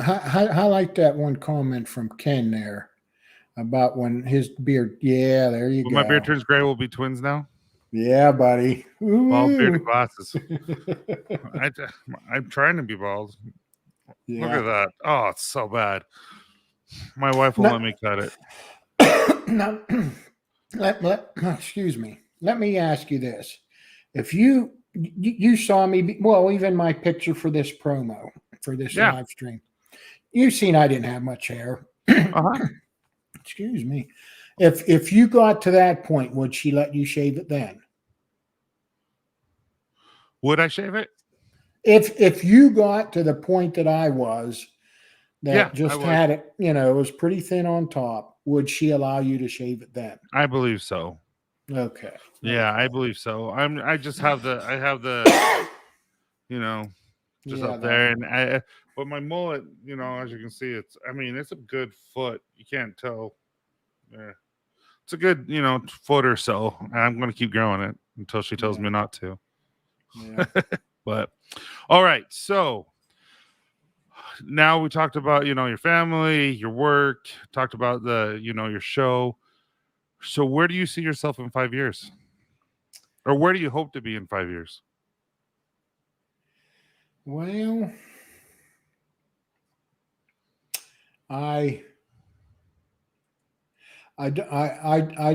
[SPEAKER 2] I like that one comment from Ken there about when his beard. Yeah, there you
[SPEAKER 1] when
[SPEAKER 2] go.
[SPEAKER 1] my beard turns gray, we'll be twins now.
[SPEAKER 2] Yeah, buddy.
[SPEAKER 1] Bald bearded
[SPEAKER 2] Ooh.
[SPEAKER 1] glasses. I'm trying to be bald.
[SPEAKER 2] Yeah.
[SPEAKER 1] Look at that. Oh, it's so bad. My wife won't let me cut it.
[SPEAKER 2] Now, excuse me. Let me ask you this: if you saw me, well, even my picture for this promo for this
[SPEAKER 1] Yeah.
[SPEAKER 2] live stream, you've seen I didn't have much hair.
[SPEAKER 1] Uh-huh.
[SPEAKER 2] Excuse me. If you got to that point, would she let you shave it then?
[SPEAKER 1] Would I shave it?
[SPEAKER 2] If you got to the point that I was, that
[SPEAKER 1] Yeah, I
[SPEAKER 2] just
[SPEAKER 1] would.
[SPEAKER 2] had it, it was pretty thin on top, would she allow you to shave it then?
[SPEAKER 1] I believe so.
[SPEAKER 2] Okay.
[SPEAKER 1] Yeah,
[SPEAKER 2] Okay.
[SPEAKER 1] I believe so. I have the just
[SPEAKER 2] Yeah,
[SPEAKER 1] up there, and but my mullet, as you can see, it's a good foot. You can't tell. Yeah. It's a good, foot or so. And I'm going to keep growing it until she tells me not to.
[SPEAKER 2] Yeah.
[SPEAKER 1] But all right, so now we talked about your family, your work, talked about your show. So where do you see yourself in 5 years, or where do you hope to be in 5 years?
[SPEAKER 2] Well, I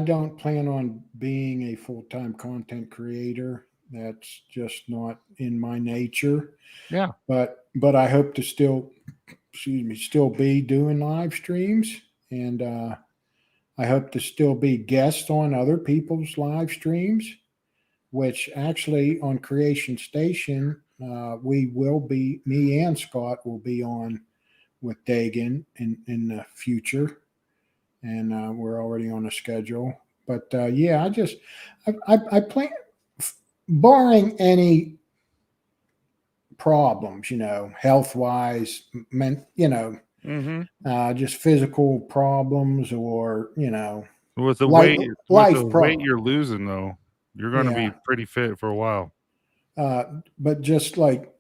[SPEAKER 2] don't plan on being a full-time content creator. That's just not in my nature.
[SPEAKER 1] Yeah.
[SPEAKER 2] But I hope to still be doing live streams, and I hope to still be guests on other people's live streams, which actually on Creation Station, we will be, me and Scott will be on with Dagan in the future. And we're already on a schedule. But yeah, I plan, barring any problems, health wise, just physical problems, or
[SPEAKER 1] With the
[SPEAKER 2] life,
[SPEAKER 1] weight you're losing, though, you're going to be pretty fit for a while.
[SPEAKER 2] But just like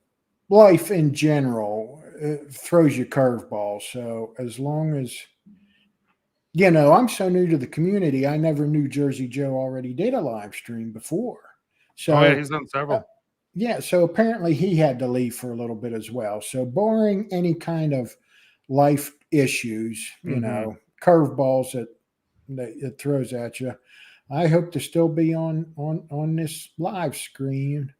[SPEAKER 2] life in general, it throws you curveballs. So as long as I'm so new to the community, I never knew Jersey Joe already did a live stream before. So
[SPEAKER 1] yeah, he's done several.
[SPEAKER 2] Yeah, so apparently he had to leave for a little bit as well. So barring any kind of life issues, curveballs that it throws at you, I hope to still be on this live screen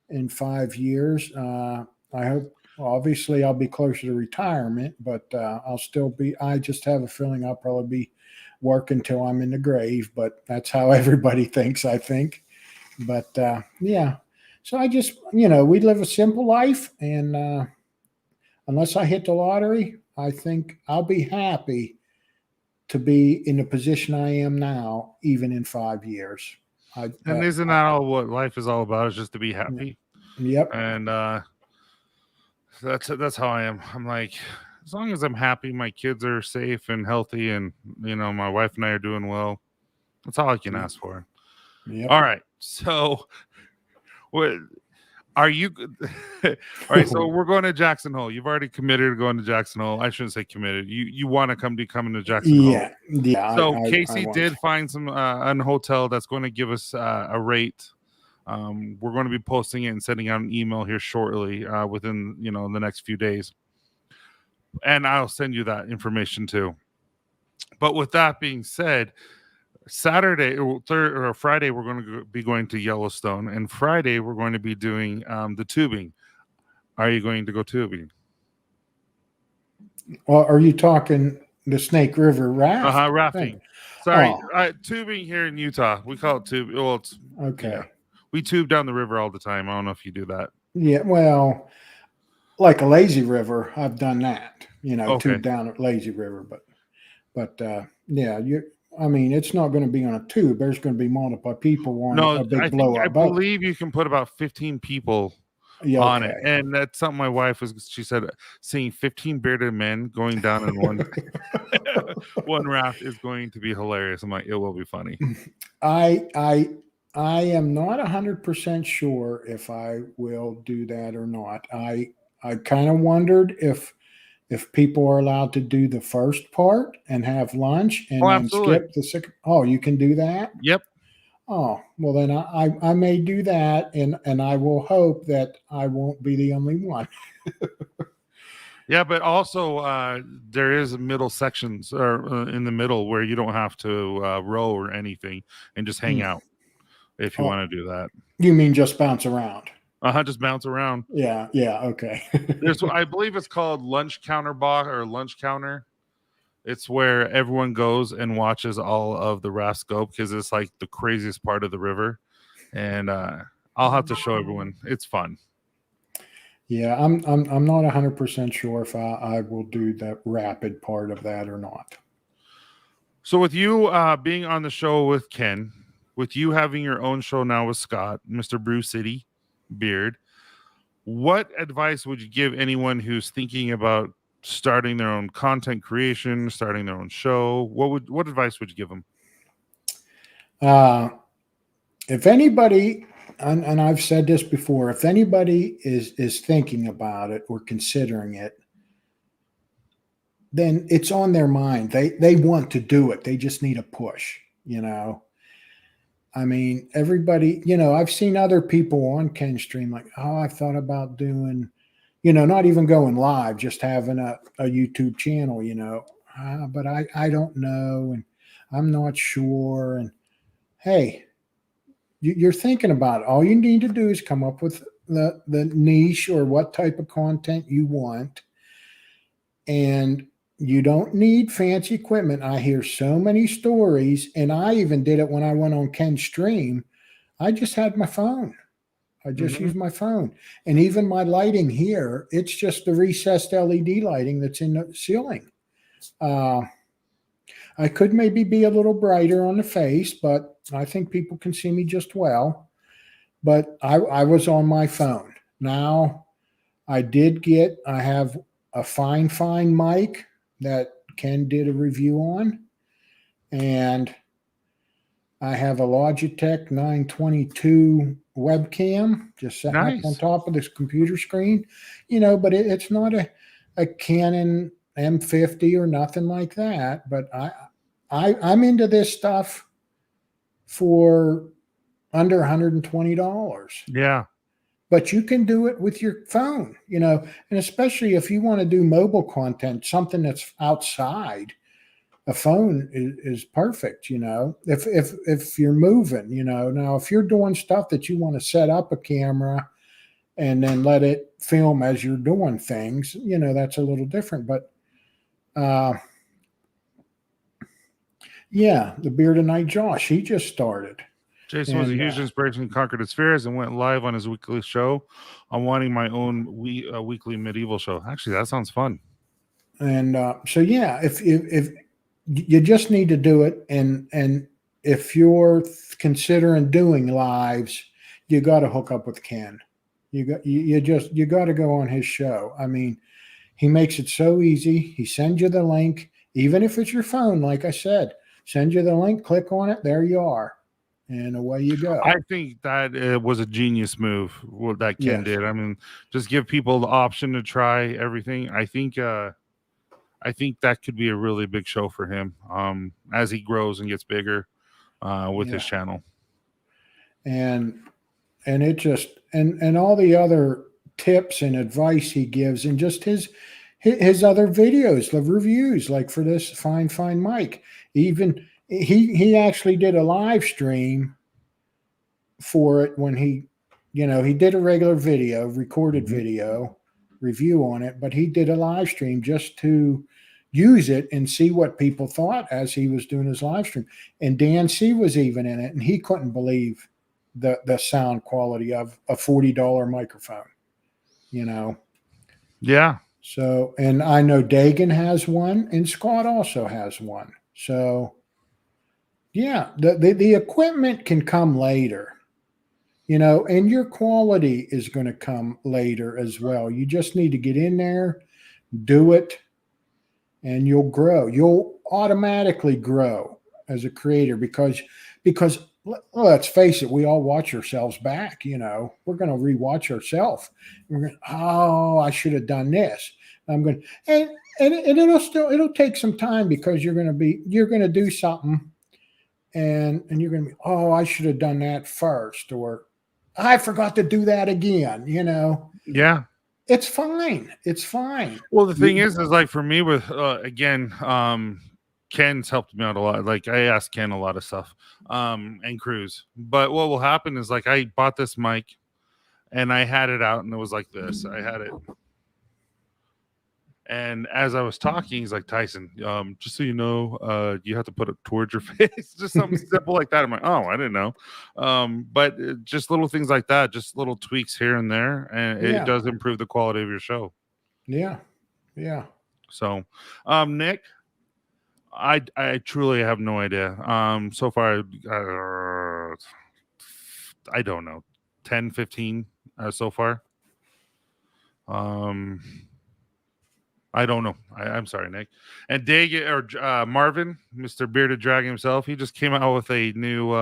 [SPEAKER 2] in 5 years. I hope, obviously, I'll be closer to retirement, but I'll still be. I just have a feeling I'll probably be working till I'm in the grave. But that's how everybody thinks, I think. But yeah. So I just, we live a simple life, and unless I hit the lottery, I think I'll be happy to be in the position I am now, even in 5 years.
[SPEAKER 1] And isn't that all what life is all about? Is just to be happy.
[SPEAKER 2] Yep.
[SPEAKER 1] And that's how I am. I'm like, as long as I'm happy, my kids are safe and healthy, and my wife and I are doing well. That's all I can ask for.
[SPEAKER 2] Yep.
[SPEAKER 1] All right. So, what are you? All right. So we're going to Jackson Hole. You've already committed to going to Jackson Hole. I shouldn't say committed. You want to be coming to Jackson Hole.
[SPEAKER 2] Yeah.
[SPEAKER 1] So Casey did find some a hotel that's going to give us a rate. We're going to be posting it and sending out an email here shortly, within the next few days, and I'll send you that information too. But with that being said, Saturday or Friday we're going to be going to Yellowstone, and Friday we're going to be doing the tubing. Are you going to go tubing?
[SPEAKER 2] Well, are you talking the Snake River raft?
[SPEAKER 1] Rafting. Sorry, tubing here in Utah. We call it tubing. Well, it's
[SPEAKER 2] okay.
[SPEAKER 1] Yeah. We tube down the river all the time. I don't know if you do that.
[SPEAKER 2] Yeah, well, like a lazy river, I've done that.
[SPEAKER 1] Okay.
[SPEAKER 2] Tube down at lazy river, but yeah, I mean, it's not going to be on a tube. There's going to be multiple people on a big blow-up
[SPEAKER 1] I
[SPEAKER 2] boat.
[SPEAKER 1] believe you can put about 15 people on it, and that's something my wife she said seeing 15 bearded men going down in one raft is going to be hilarious. I'm like, it will be funny.
[SPEAKER 2] I am not 100% sure if I will do that or not. I kind of wondered if people are allowed to do the first part and have lunch and then skip the second. Oh, you can do that?
[SPEAKER 1] Yep.
[SPEAKER 2] Oh, well then I may do that, and I will hope that I won't be the only one.
[SPEAKER 1] Yeah, but also there is middle sections or in the middle where you don't have to row or anything and just hang out if you want to do that.
[SPEAKER 2] You mean just bounce around?
[SPEAKER 1] Just bounce around.
[SPEAKER 2] Yeah, okay.
[SPEAKER 1] I believe it's called lunch counter box or lunch counter. It's where everyone goes and watches all of the rafts go because it's like the craziest part of the river. And I'll have to show everyone. It's fun.
[SPEAKER 2] Yeah, I'm not 100% sure if I will do the rapid part of that or not.
[SPEAKER 1] So with you being on the show with Ken, with you having your own show now with Scott, Mr. Brewcitybearded, what advice would you give anyone who's thinking about starting their own content creation, starting their own show? What advice would you give them?
[SPEAKER 2] If anybody, and I've said this before, if anybody is thinking about it or considering it, then it's on their mind. They want to do it. They just need a push, I mean, everybody, I've seen other people on Ken Stream like, oh, I've thought about doing, not even going live, just having a YouTube channel, but I don't know, and I'm not sure. And hey, you're thinking about it. All you need to do is come up with the niche or what type of content you want. And you don't need fancy equipment. I hear so many stories, and I even did it when I went on Ken's stream. I just had my phone. I just used my phone. And even my lighting here, it's just the recessed LED lighting that's in the ceiling. I could maybe be a little brighter on the face, but I think people can see me just well. But I was on my phone. Now, I have a fine mic that Ken did a review on, and I have a Logitech 922 webcam just sitting up on top of this computer screen, but it's not a Canon M50 or nothing like that. But I'm into this stuff for under $120.
[SPEAKER 1] Yeah.
[SPEAKER 2] But you can do it with your phone, and especially if you want to do mobile content, something that's outside, a phone is perfect, if you're moving, now if you're doing stuff that you want to set up a camera and then let it film as you're doing things, that's a little different. But yeah, the Bearded Night Josh, he just started.
[SPEAKER 1] Jason was a huge inspiration, conquered his fears, and went live on his weekly show on wanting my own weekly medieval show. Actually, that sounds fun.
[SPEAKER 2] And so, yeah, if you just need to do it, and if you're considering doing lives, you got to hook up with Ken. You got to go on his show. I mean, he makes it so easy. He sends you the link, even if it's your phone. Like I said, send you the link, click on it, there you are, and away you go.
[SPEAKER 1] I think that was a genius move what that Ken
[SPEAKER 2] Yes.
[SPEAKER 1] did. I mean, just give people the option to try everything. I think that could be a really big show for him as he grows and gets bigger with his channel.
[SPEAKER 2] And it just and all the other tips and advice he gives, and just his other videos, the reviews, like for this fine Mike. Even he actually did a live stream for it when he did a regular video, recorded video review on it, but he did a live stream just to use it and see what people thought as he was doing his live stream. And Dan C was even in it, and he couldn't believe the sound quality of a $40 microphone,
[SPEAKER 1] Yeah.
[SPEAKER 2] So, and I know Dagan has one, and Scott also has one. So, yeah, the equipment can come later, and your quality is going to come later as well. You just need to get in there, do it, and you'll grow. You'll automatically grow as a creator because let's face it, we all watch ourselves back. We're going to rewatch ourselves. We're going, I should have done this. I'm going, and it'll take some time, because you're going to do something, and you're going to be, I should have done that first, or I forgot to do that again.
[SPEAKER 1] Yeah.
[SPEAKER 2] It's fine. It's fine.
[SPEAKER 1] Well, the thing is like for me with again, Ken's helped me out a lot. Like I asked Ken a lot of stuff, and Cruz. But what will happen is like I bought this mic, and I had it out, and it was like this. I had it, and as I was talking, he's like, Tyson, just so you know, you have to put it towards your face. Just something simple like that. I'm like, I didn't know. But just little things like that, just little tweaks here and there, and it does improve the quality of your show.
[SPEAKER 2] Yeah. Yeah.
[SPEAKER 1] So, Nick, I truly have no idea. So far, I don't know, 10, 15 so far. I don't know. I'm sorry, Nick. And Marvin, Mr. Bearded Dragon himself, he just came out with a new.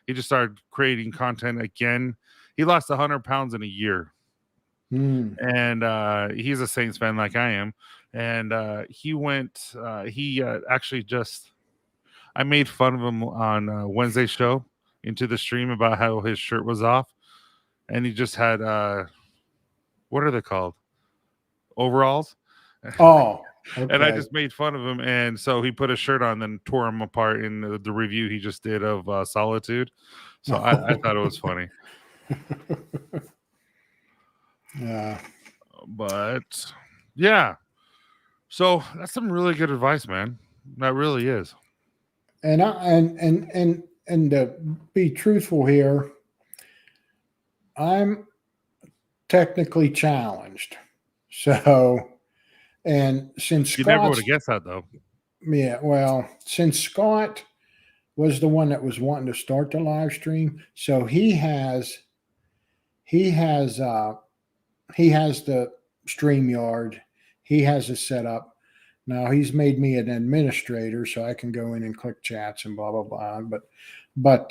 [SPEAKER 1] He just started creating content again. He lost 100 pounds in a year, and he's a Saints fan like I am. And he went. He actually just. I made fun of him on Wednesday's show into the stream about how his shirt was off, and he just had what are they called? Overalls.
[SPEAKER 2] Oh, okay.
[SPEAKER 1] And I just made fun of him, and so he put a shirt on, then tore him apart in the review he just did of Solitude. So I thought it was funny.
[SPEAKER 2] Yeah,
[SPEAKER 1] but yeah, so that's some really good advice, man. That really is.
[SPEAKER 2] And to be truthful here, I'm technically challenged. So. And since
[SPEAKER 1] you never would have guessed that, though.
[SPEAKER 2] Yeah, well, since Scott was the one that was wanting to start the live stream, so he has the StreamYard, he has a setup. Now he's made me an administrator, so I can go in and click chats and blah blah blah. But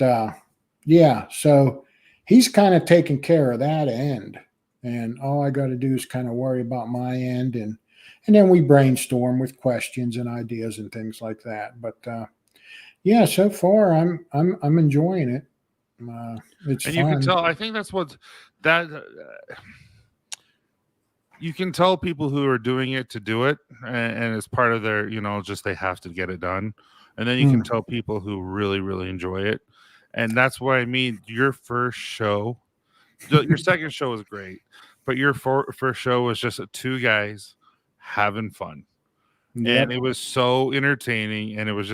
[SPEAKER 2] yeah, so he's kind of taking care of that end, and all I got to do is kind of worry about my end, and then we brainstorm with questions and ideas and things like that. But yeah, so far I'm enjoying it. It's
[SPEAKER 1] and
[SPEAKER 2] fun.
[SPEAKER 1] You can tell. I think that's what that you can tell people who are doing it to do it, and it's part of their, just they have to get it done. And then you can tell people who really, really enjoy it, and that's what I mean. Your first show, your second show was great, but your first show was just two guys having fun. Yep. And it was so entertaining, and it was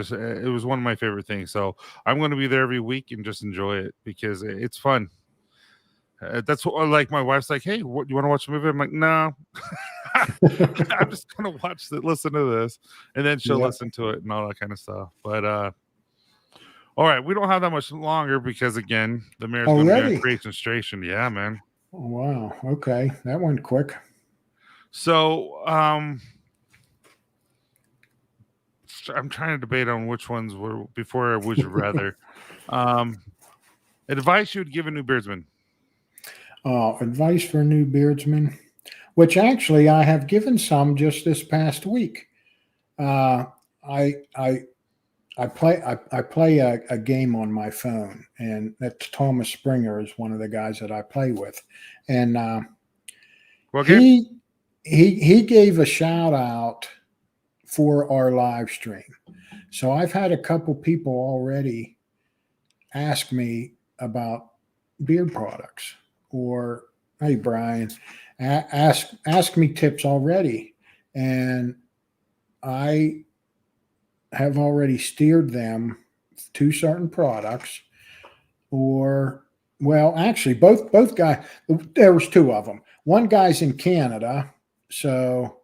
[SPEAKER 1] one of my favorite things. So I'm going to be there every week and just enjoy it because it's fun. That's what, like, my wife's like, hey, what, you want to watch a movie? I'm like, no. I'm just going to listen to this, and then she'll listen to it and all that kind of stuff. But All right, we don't have that much longer because again, the mayor's going to be on
[SPEAKER 2] Already?
[SPEAKER 1] creation station. Yeah, man.
[SPEAKER 2] Oh, wow. Okay. That went quick.
[SPEAKER 1] So, I'm trying to debate on which ones were before I would you rather. Um, advice you would give a new beardsman.
[SPEAKER 2] Advice for a new beardsman, which actually I have given some just this past week. Uh, I play a game on my phone, and that's Thomas Springer is one of the guys that I play with, and
[SPEAKER 1] Well, again,
[SPEAKER 2] he gave a shout out for our live stream. So I've had a couple people already ask me about beard products, or hey Brian, ask me tips already, and I have already steered them to certain products, or well, actually, both guys. There was two of them. One guy's in Canada, so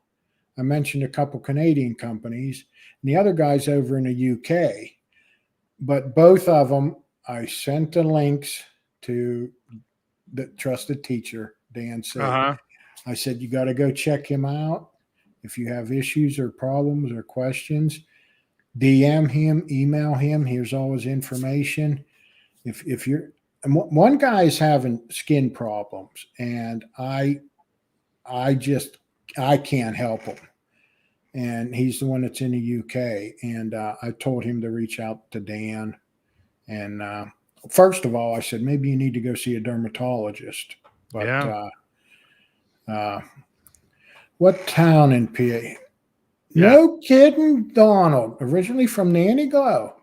[SPEAKER 2] I mentioned a couple Canadian companies, and the other guy's over in the UK. But both of them, I sent the links to the trusted teacher, Dan C.
[SPEAKER 1] uh-huh.
[SPEAKER 2] I said, you got to go check him out. If you have issues or problems or questions, DM him, email him. Here's all his information. If you're, and one guy is having skin problems, and I can't help him. And he's the one that's in the UK. And I told him to reach out to Dan. And first of all, I said, maybe you need to go see a dermatologist. But what town in PA?
[SPEAKER 1] Yeah.
[SPEAKER 2] No kidding, Donald. Originally from Nanny Glow.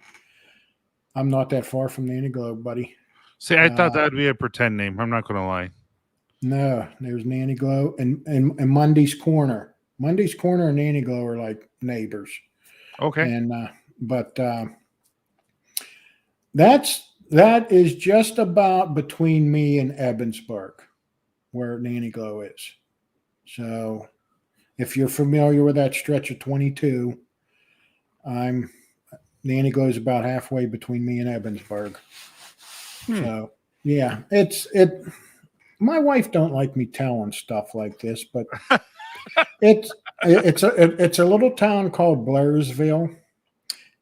[SPEAKER 2] I'm not that far from Nanny Glow, buddy.
[SPEAKER 1] See, I thought that would be a pretend name. I'm not going to lie.
[SPEAKER 2] No, there's Nanny Glow and Monday's Corner. Monday's Corner and Nanny Glow are like neighbors.
[SPEAKER 1] Okay.
[SPEAKER 2] And but that is just about between me and Ebensburg, where Nanny Glow is. So if you're familiar with that stretch of 22, Nanny Glow is about halfway between me and Ebensburg. So yeah, my wife don't like me telling stuff like this, but it's a little town called Blairsville,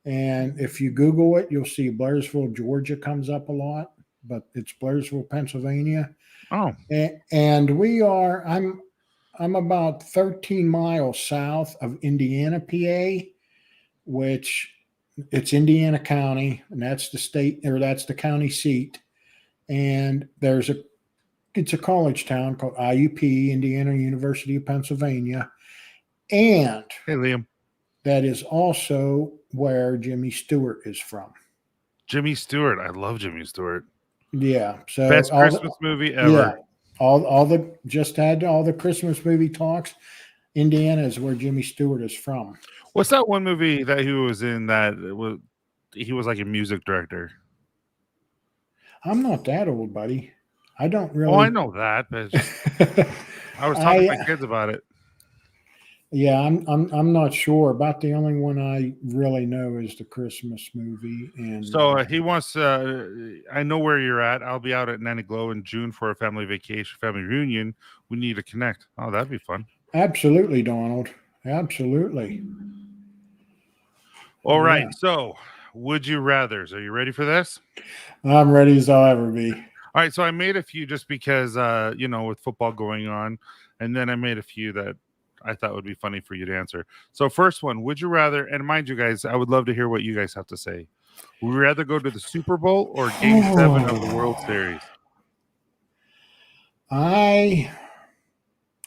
[SPEAKER 2] and if you Google it, you'll see Blairsville, Georgia comes up a lot, but it's Blairsville, Pennsylvania.
[SPEAKER 1] Oh,
[SPEAKER 2] and I'm about 13 miles south of Indiana, PA, which it's Indiana County, and that's the state, or that's the county seat. And it's a college town called IUP, Indiana University of Pennsylvania. And
[SPEAKER 1] hey, Liam.
[SPEAKER 2] that is also where Jimmy Stewart is from.
[SPEAKER 1] Jimmy Stewart. I love Jimmy Stewart.
[SPEAKER 2] Yeah. So
[SPEAKER 1] Best Christmas movie ever.
[SPEAKER 2] Yeah. All the Christmas movie talks. Indiana is where Jimmy Stewart is from.
[SPEAKER 1] What's that one movie that he was in he was like a music director?
[SPEAKER 2] I'm not that old, buddy. I don't really.
[SPEAKER 1] Oh, I know that, but I was talking to my kids about it.
[SPEAKER 2] Yeah, I'm not sure. About the only one I really know is the Christmas movie. And
[SPEAKER 1] so he wants. I know where you're at. I'll be out at Nanny Glow in June for a family vacation, family reunion. We need to connect. Oh, that'd be fun.
[SPEAKER 2] Absolutely, Donald. Absolutely.
[SPEAKER 1] All right. So, would you rather's? Are you ready for this?
[SPEAKER 2] I'm ready as I'll ever be.
[SPEAKER 1] All right. So I made a few just because, with football going on, and then I made a few that I thought would be funny for you to answer. So first one, would you rather, and mind you guys, I would love to hear what you guys have to say. Would you rather go to the Super Bowl or Game 7 of the World Series?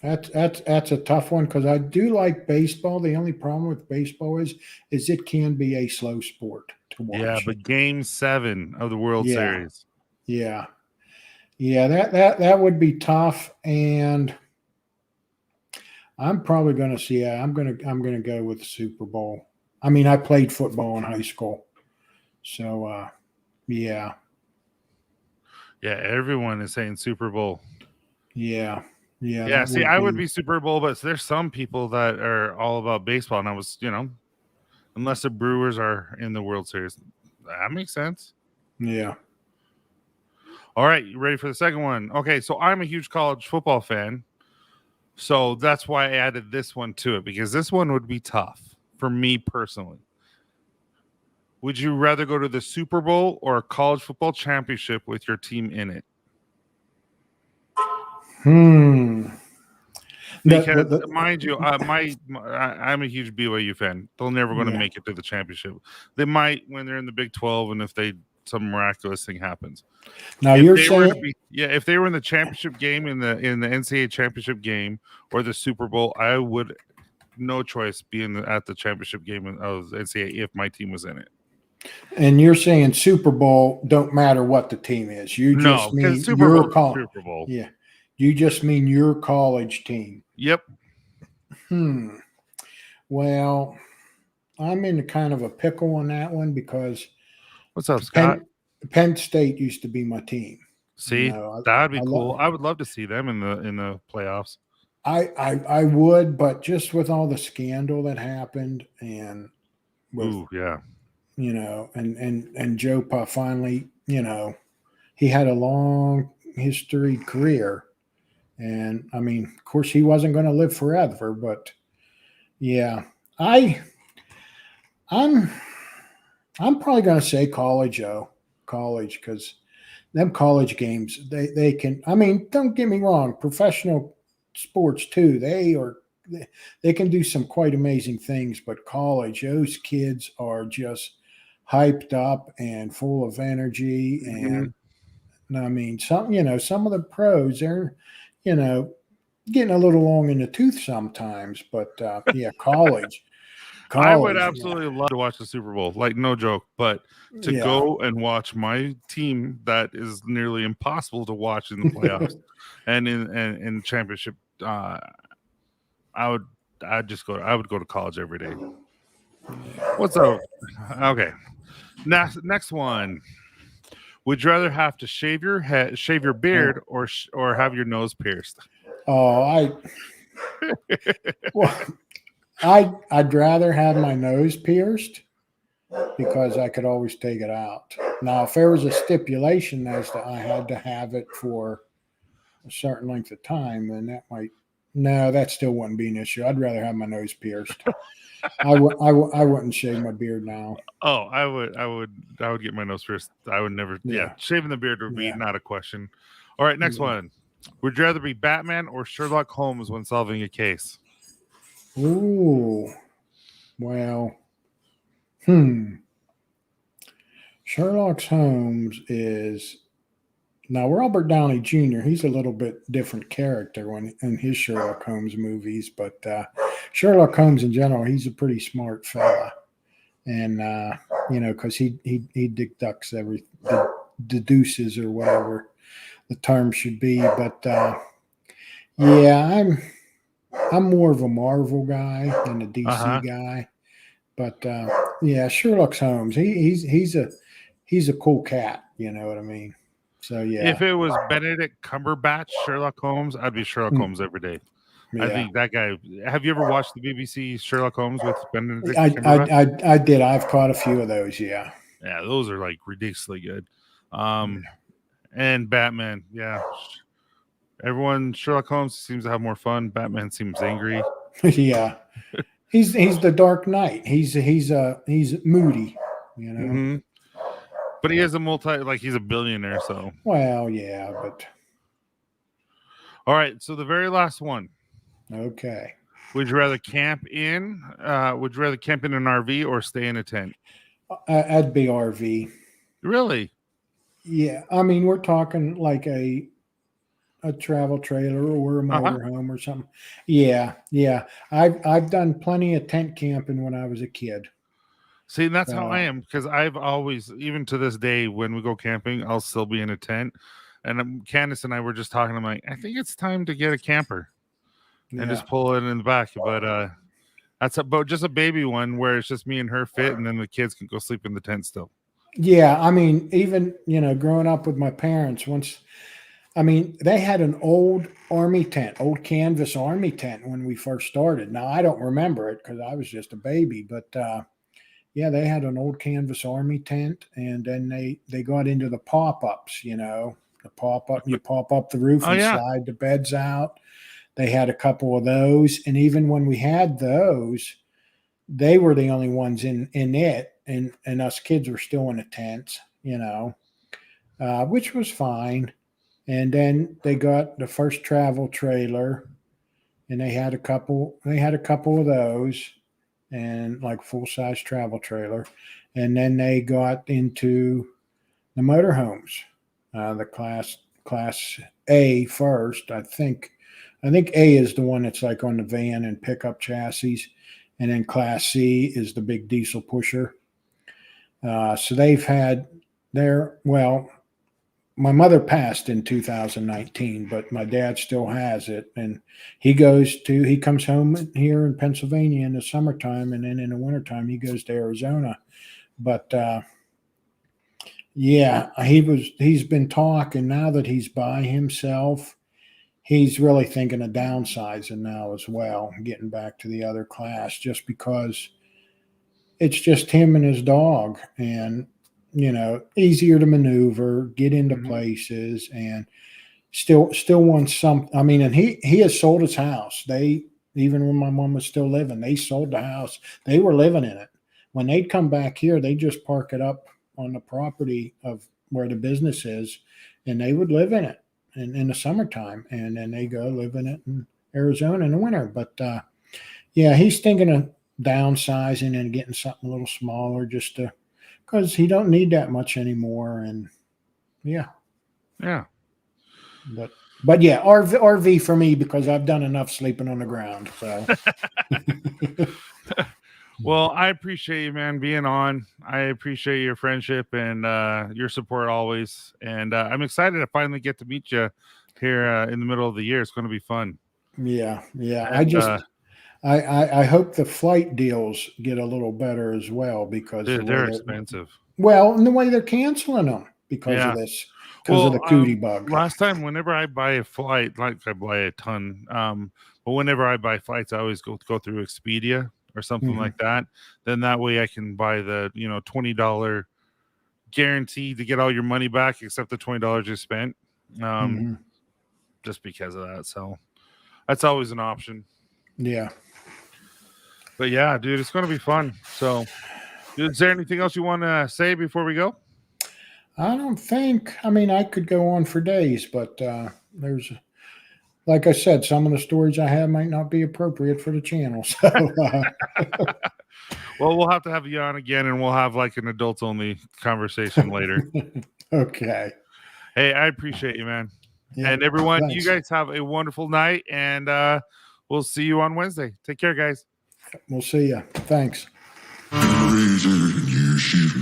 [SPEAKER 2] That's a tough one because I do like baseball. The only problem with baseball is it can be a slow sport to watch.
[SPEAKER 1] Yeah, but Game 7 of the World Series.
[SPEAKER 2] Yeah. That would be tough, and I'm probably going to see. I'm going to go with the Super Bowl. I mean, I played football in high school, so yeah.
[SPEAKER 1] Yeah, everyone is saying Super Bowl.
[SPEAKER 2] Yeah.
[SPEAKER 1] See, I would be Super Bowl, but there's some people that are all about baseball, and I was, unless the Brewers are in the World Series. That makes sense.
[SPEAKER 2] Yeah.
[SPEAKER 1] All right, you ready for the second one? Okay, so I'm a huge college football fan. So that's why I added this one to it, because this one would be tough for me personally. Would you rather go to the Super Bowl or a college football championship with your team in it? Because mind you, I'm a huge BYU fan. They're never going to make it to the championship. They might when they're in the Big 12, and if some miraculous thing happens.
[SPEAKER 2] Now
[SPEAKER 1] If
[SPEAKER 2] you're
[SPEAKER 1] they
[SPEAKER 2] saying,
[SPEAKER 1] were to be, if they were in the championship game in the NCAA championship game or the Super Bowl, I would no choice be at the championship game of NCAA if my team was in it.
[SPEAKER 2] and you're saying Super Bowl don't matter what the team is. You just mean
[SPEAKER 1] Super Bowl.
[SPEAKER 2] Yeah, you just mean your college team.
[SPEAKER 1] Yep.
[SPEAKER 2] Well, I'm in kind of a pickle on that one because
[SPEAKER 1] what's up, Scott?
[SPEAKER 2] Penn State used to be my team.
[SPEAKER 1] See, that'd be cool. I would love to see them in the playoffs.
[SPEAKER 2] I would, but just with all the scandal that happened and with, and Joe Pa finally, he had a long history career. And I mean, of course, he wasn't going to live forever, but yeah, I'm probably going to say college, because them college games, they can. I mean, don't get me wrong, professional sports too. They can do some quite amazing things, but college, those kids are just hyped up and full of energy, and I mean, some of the pros, they're getting a little long in the tooth sometimes, but college.
[SPEAKER 1] I would absolutely love to watch the Super Bowl, like no joke, but to go and watch my team that is nearly impossible to watch in the playoffs and in championship, I would go to college every day. What's up? Okay. Next one. Would you rather have to shave your beard, or have your nose pierced?
[SPEAKER 2] Oh, I'd rather have my nose pierced because I could always take it out. Now, if there was a stipulation as to I had to have it for a certain length of time, then that still wouldn't be an issue. I'd rather have my nose pierced. I wouldn't shave my beard now.
[SPEAKER 1] Oh, I would get my nose pierced. I would never. Yeah, shaving the beard would be not a question. All right, next one. Would you rather be Batman or Sherlock Holmes when solving a case?
[SPEAKER 2] Ooh, well, Sherlock Holmes is now Robert Downey Jr. He's a little bit different character in his Sherlock Holmes movies, but Sherlock Holmes in general, he's a pretty smart fella, and because he deduces or whatever the term should be, but I'm more of a Marvel guy than a DC guy, but Sherlock Holmes, he's a cool cat, you know what I mean? So yeah.
[SPEAKER 1] If it was Benedict Cumberbatch, Sherlock Holmes, I'd be Sherlock Holmes every day. Yeah. I think that guy. Have you ever watched the BBC Sherlock Holmes with Benedict Cumberbatch?
[SPEAKER 2] I did. I've caught a few of those. Yeah.
[SPEAKER 1] Yeah, those are like ridiculously good. And Batman. Yeah. Everyone, Sherlock Holmes seems to have more fun. Batman seems angry.
[SPEAKER 2] Yeah. He's the Dark Knight. He's moody, you know.
[SPEAKER 1] Mm-hmm. But he is he's a billionaire, so.
[SPEAKER 2] Well, yeah, but.
[SPEAKER 1] All right, so the very last one.
[SPEAKER 2] Okay.
[SPEAKER 1] Would you rather camp in an RV or stay in a tent?
[SPEAKER 2] I'd be RV.
[SPEAKER 1] Really?
[SPEAKER 2] Yeah, I mean, we're talking like a travel trailer or a motorhome or something. Yeah. I've done plenty of tent camping when I was a kid.
[SPEAKER 1] See, that's how I am, because I've always, even to this day, when we go camping, I'll still be in a tent. And Candace and I were just talking. I'm like, I think it's time to get a camper and just pull it in the back. But that's just a baby one where it's just me and her fit, and then the kids can go sleep in the tent still.
[SPEAKER 2] Yeah, I mean, even growing up with my parents, they had an old army tent, old canvas army tent when we first started. Now I don't remember it because I was just a baby, but Yeah, they had an old canvas army tent, and then they got into the pop-ups, the pop-up, you pop up the roof
[SPEAKER 1] Oh
[SPEAKER 2] and
[SPEAKER 1] yeah.
[SPEAKER 2] slide the beds out. They had a couple of those, and even when we had those, they were the only ones in it, and us kids were still in the tents, which was fine. And then they got the first travel trailer, and they had a couple of those, and like full-size travel trailer. And then they got into the motorhomes, the class A first. I think A is the one that's like on the van and pickup chassis, and then class C is the big diesel pusher. So they've had my mother passed in 2019, but my dad still has it, and he comes home here in Pennsylvania in the summertime, and then in the wintertime he goes to Arizona. But yeah, he's been talking now that he's by himself. He's really thinking of downsizing now as well, getting back to the other class, just because it's just him and his dog, and easier to maneuver, get into places, and still wants some. I mean, and he has sold his house. Even when my mom was still living, they sold the house. They were living in it. When they'd come back here, they just park it up on the property of where the business is, and they would live in it in the summertime, and then they go live in it in Arizona in the winter. But yeah, he's thinking of downsizing and getting something a little smaller, just because he don't need that much anymore. And yeah. But yeah, RV for me, because I've done enough sleeping on the ground. So.
[SPEAKER 1] Well, I appreciate you, man, being on. I appreciate your friendship and your support always. And I'm excited to finally get to meet you here in the middle of the year. It's going to be fun.
[SPEAKER 2] Yeah.
[SPEAKER 1] And,
[SPEAKER 2] I hope the flight deals get a little better as well, because
[SPEAKER 1] they're expensive.
[SPEAKER 2] Well, and the way they're canceling them because of this, of the cootie bug.
[SPEAKER 1] Last time, whenever I buy a flight, like I buy a ton, but whenever I buy flights, I always go through Expedia or something like that. Then that way I can buy the $20 guarantee to get all your money back except the $20 you spent. Just because of that. So that's always an option.
[SPEAKER 2] Yeah.
[SPEAKER 1] But yeah, dude, it's going to be fun. So is there anything else you want to say before we go?
[SPEAKER 2] I don't think. I mean, I could go on for days, but there's, like I said, some of the stories I have might not be appropriate for the channel. So,
[SPEAKER 1] well, we'll have to have you on again, and we'll have like an adults-only conversation later.
[SPEAKER 2] Okay.
[SPEAKER 1] Hey, I appreciate you, man.
[SPEAKER 2] Yeah,
[SPEAKER 1] and everyone,
[SPEAKER 2] thanks.
[SPEAKER 1] You guys have a wonderful night, and we'll see you on Wednesday. Take care, guys.
[SPEAKER 2] We'll see you. Thanks.
[SPEAKER 4] Razor, you shoot